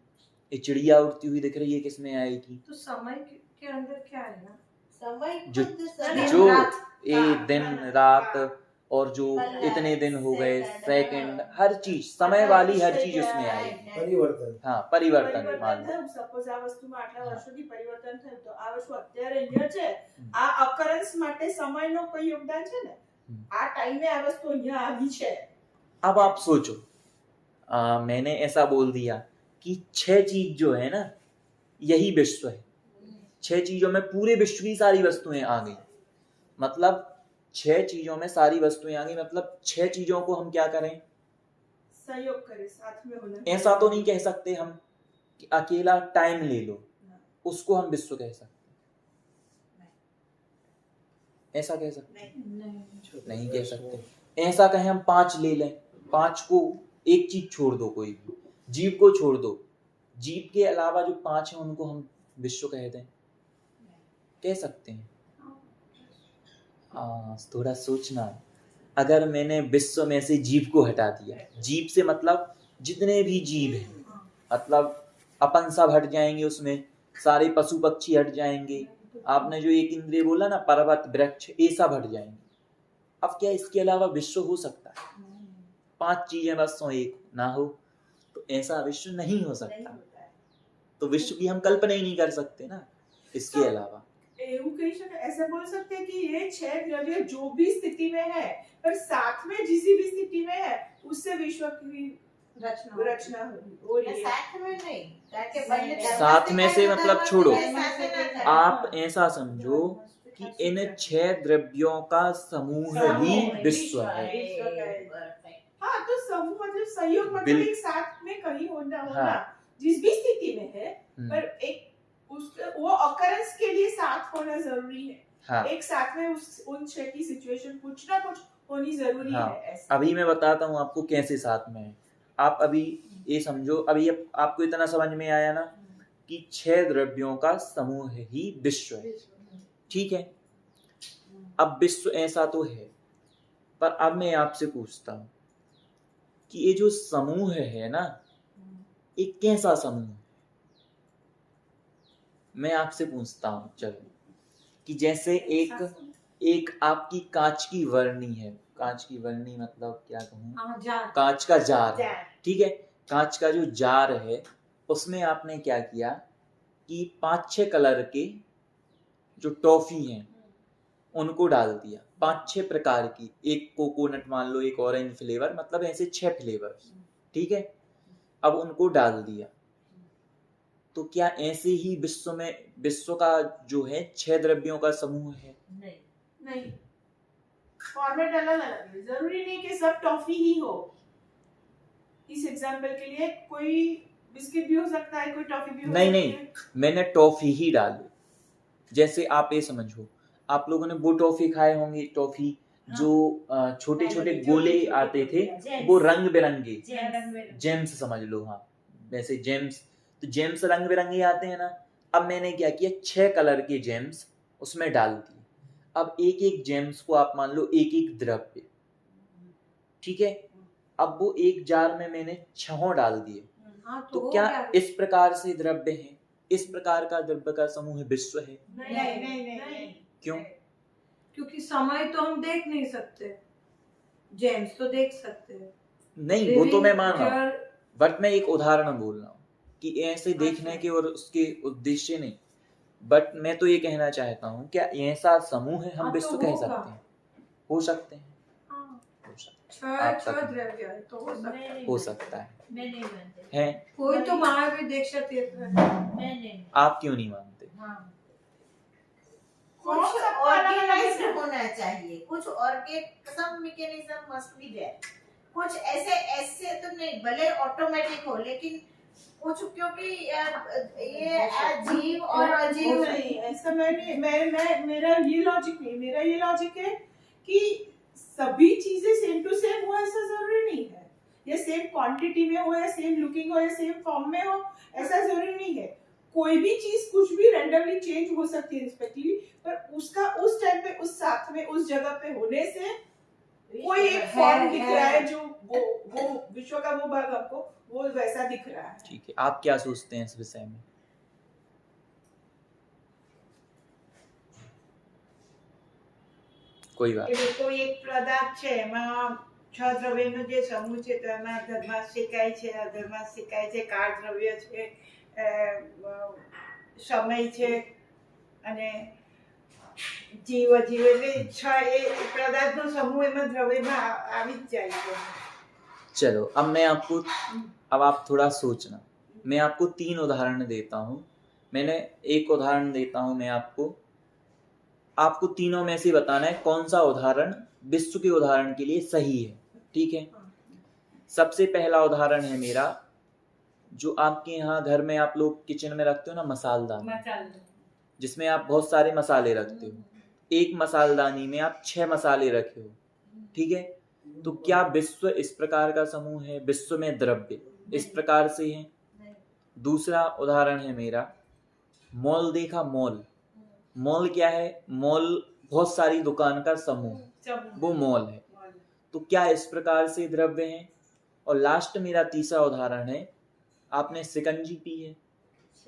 ये चिड़िया उड़ती हुई दिख रही है, किस में आएगी। तो समय के अंदर क्या आएगा, समय जो ये दिन रात, और जो इतने दिन हो गए, सेकंड, हर चीज, समय वाली हर चीज उसमें आएगी। परिवर्तन, हाँ, परिवर्तन मान लो। સપોઝ આ વસ્તુમાં આટલા વર્ષોથી પરિવર્તન થયું, તો આ વસ્તુ અત્યારે અહીંયા છે, આ occurrence માટે સમયનો કોઈ યોગદાન છે ને, આ ટાઈમે આ વસ્તુ અહીંયા આવી છે। अब आप सोचो, मैंने ऐसा बोल दिया कि 6 चीज जो है ना, यही विश्व है। 6 चीजों में पूरे विश्व की सारी वस्तुएं आ गई, मतलब 6 चीजों में सारी वस्तुएं आ गई, मतलब 6 चीजों को हम क्या करें, सहयोग करे, साथ में होना। ऐसा तो नहीं कह सकते हम कि अकेला टाइम ले लो, उसको हम विश्व कह सकते हैं? ऐसा कह सकते हैं? नहीं कह सकते। ऐसा कहें हम 5 ले लें, 5 को एक चीज छोड़ दो, कोई भी जीव को छोड़ दो, जीव के अलावा जो 5 हैं उनको हम विश्व कह दें, कह सकते हैं? थोड़ा सोचना। अगर मैंने विश्व में से जीव को हटा दिया, जीव से मतलब जितने भी जीव हैं, मतलब अपन सब हट जाएंगे, उसमें सारे पशु पक्षी हट जाएंगे, आपने जो एक इंद्रिय बोला ना, पर्वत वृक्ष, ये सब हट जाएंगे। अब क्या इसके अलावा विश्व हो सकता है? 5 चीजें बस हो, एक ना हो तो ऐसा विश्व नहीं हो सकता। तो विश्व की हम कल्पना ही नहीं कर सकते ना इसके अलावा। ऐसा बोल सकते हैं कि ये 6 द्रव्य जो भी स्थिति में है, पर साथ में जिस भी स्थिति में है उससे विश्व की रचना होगी। साथ में नहीं, ताकि पहले साथ में से मतलब छोड़ो, आप ऐसा समझो कि इन 6 द्रव्यों का समूह ही विश्व है। हाँ, तो समूह मतलब सहयोग, मतलब एक साथ में कहीं होना जिस भी स्थिति में है, पर एक वो ऑकरेंस के लिए साथ होना जरूरी है। हाँ। एक साथ में उन 6 की सिचुएशन कुछ ना कुछ होनी जरूरी है। ऐसा अभी मैं बताता हूँ आपको कैसे साथ में है। आप अभी ये समझो, अभी आपको इतना समझ में आया ना कि 6 द्रव्यों का समूह ही विश्व है, ठीक है। अब विश्व ऐसा तो है, पर अब मैं आपसे पूछता हूँ कि ये जो समूह है ना, एक कैसा समूह है? मैं आपसे पूछता हूँ, चलो, कि जैसे एक आपकी कांच की वर्णी है, कांच की वर्णी मतलब क्या कहूँ, कांच का जार है, ठीक है। कांच का जो जार है उसमें आपने क्या किया कि 5-6 कलर के जो टॉफी हैं उनको डाल दिया, 5-6 प्रकार की, एक कोकोनट मान लो, एक ऑरेंज फ्लेवर, मतलब ऐसे 6 फ्लेवर, ठीक है। अब उनको डाल दिया, तो क्या ऐसे ही विश्व का जो है 6 द्रव्यों का समूह है? नहीं, फॉर्मेट अलग अलग है, जरूरी नहीं कि सब टॉफी ही हो। इस एग्जांपल के लिए कोई बिस्किट भी हो सकता है, कोई टॉफी भी हो सकती है। नहीं, मैंने टॉफी ही डाली। जैसे आप ये समझो, आप लोगों ने वो टॉफी खाए होंगे, टॉफी जो छोटे छोटे गोले आते थे, वो रंग बिरंगे जेम्स समझ लो। हाँ, वैसे जेम्स, तो जेम्स रंग बिरंगे आते हैं ना। अब मैंने क्या किया, 6 कलर के जेम्स उसमें डाल दिए। अब एक एक जेम्स को आप मान लो एक एक द्रव्य, ठीक है। अब वो एक जार में मैंने 6 डाल दिए। तो क्या इस प्रकार से द्रव्य है, इस प्रकार का द्रव्य का समूह विश्व है? नहीं। क्यों? क्योंकि समय तो हम देख नहीं सकते, जेम्स तो देख सकते हैं। नहीं, वो तो मैं मान रहा हूँ, बट मैं एक उदाहरण बोल रहा हूँ कि ऐसे देखने के और उसके उद्देश्य नहीं, बट मैं तो ये कहना चाहता हूँ, क्या ऐसा समूह है हम विश्व कह सकते हैं? हो सकते हैं, हो सकता है। मैं नहीं मानती है कोई तो महावीर दीक्षा तीर्थ नहीं। आप क्यों नहीं मानते? कुछ ऑर्गेनाइज्ड होना चाहिए, कुछ some mechanism must be there। कुछ ऐसे तो नहीं, भले ऑटोमेटिक हो, लेकिन कुछ, क्योंकि ये जीव और अजीव नहीं, ऐसा मेरा ये लॉजिक है कि सभी चीजें सेम टू सेम हो, ऐसा जरूरी नहीं है। या सेम क्वांटिटी में हो, या सेम लुकिंग हो, या सेम फॉर्म में हो, ऐसा जरूरी नहीं है। कोई भी चीज कुछ भी रैंडमली चेंज हो सकती है रिस्पेक्टिवली, पर उसका उस टाइम पे, उस साथ में, उस जगह पे होने से कोई एक फॉर्म दिख रहा है, जो वो विश्व का वो भाग आपको वो वैसा दिख रहा है। ठीक है, आप क्या सोचते हैं इस विषय में? કોઈ વાત તો એક પદાર્થ છે, એમાં 6 દ્રવ્યનો જે સમૂહ છે, તો એમાં ધર્મ શીખાય છે, અધર્મ શીખાય છે, કાળ દ્રવ્ય છે, સમય છે, અને જીવ અજીવ, એટલે 6 એ પદાર્થનો સમૂહ એમાં દ્રવ્યમાં આવી જ જાય છે। चलो, अब आप थोड़ा सोचना। मैं आपको 3 उदाहरण देता हूँ। मैंने एक उदाहरण देता हूँ मैं आपको तीनों में से बताना है कौन सा उदाहरण विश्व के उदाहरण के लिए सही है, ठीक है। सबसे पहला उदाहरण है मेरा जो आपके यहाँ घर में आप लोग किचन में रखते हो ना मसालदानी, मसाला जिसमें आप बहुत सारे मसाले रखते हो, एक मसालदानी में आप 6 मसाले रखे हो, ठीक है। तो क्या विश्व इस प्रकार का समूह है? विश्व में द्रव्य इस प्रकार से है। नहीं। दूसरा उदाहरण है मेरा, मॉल देखा, मॉल, मॉल क्या है? मॉल बहुत सारी दुकान का समूह, सब वो मॉल है। तो क्या इस प्रकार से द्रव्य हैं? और लास्ट मेरा तीसरा उदाहरण है, आपने शिकंजी पी है,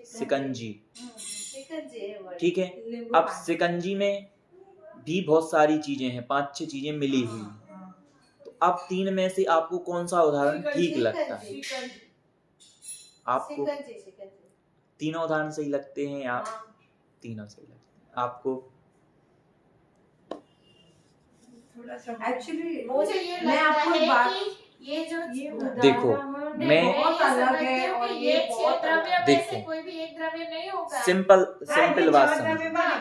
शिकंजी, शिकंजी है word। ठीक है। नींबू अब पानी। शिकंजी में भी बहुत सारी चीजें हैं, 5-6 चीजें मिली हुई हैं। तो अब 3 में से आपको कौन सा उदाहरण ठीक लगता है? शिकंजी। आपको शिकंजी। तीनों उदाहरण सही लगते हैं? आप हाँ। तीनों सही लगते हैं आपको? थोड़ा सा एक्चुअली मुझे ये मैं लगता आपको है एक बात कि ये जो देखो, नहीं, मैं बहुत अलग है और ये बहुत अलग द्रव्य है। में देखो। से कोई भी एक द्रव्य नहीं होगा। सिंपल बात समझो।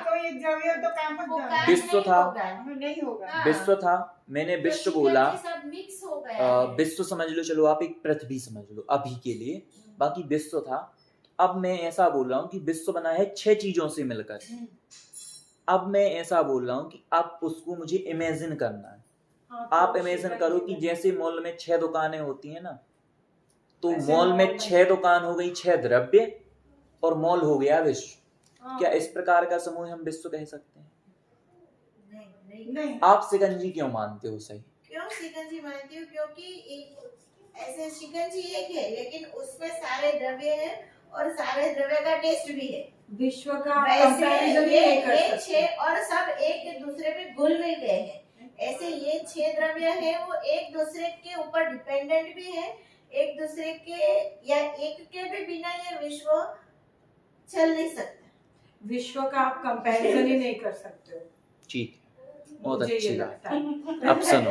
कोई एक द्रव्य तो काम वो होता काम विश्व नहीं था। होगा। नहीं होगा। हाँ। विश्व था, मैंने तो विश्व शिकंजी बोला, सब मिक्स हो गया है। विश्व समझ लो, चलो आप एक पृथ्वी समझ लो अभी के लिए, बाकी विश्व था। अब मैं ऐसा बोल रहा हूँ कि विश्व बना है 6 चीजों से मिलकर। अब मैं ऐसा बोल रहा हूँ कि अब उसको मुझे इमेजिन करना है। आप इमेजिन करो कि जैसे मॉल में 6 दुकानें होती हैं ना, तो ऐसे मॉल में मॉल में 6 दुकान हो गई, 6 द्रव्य, और मॉल हो गया विश्व। क्या इस प्रकार का समूह हम विश्व कह सकते हैं? नहीं। नहीं। आप शिकंजी क्यों मानते हो सही? क्यों शिकंजी मानती हूँ? क्योंकि ऐसे शिकंजी एक है, लेकिन उसमें सारे द्रव्य है और सारे द्रव्य का टेस्ट भी है। विश्व का वैसे कंपैरिजन ही नहीं कर ये सकते। 6 और सब एक दूसरे पे घुल मिल गए हैं। ऐसे ये 6 द्रव्य है, वो एक दूसरे के ऊपर डिपेंडेंट भी है, एक दूसरे के या एक के भी बिना ये विश्व चल नहीं सकता। विश्व का आप कंपैरिजन ही नहीं कर सकते हो। ठीक है, बहुत मुझे अच्छी ये बात। लगता है। अब सुनो,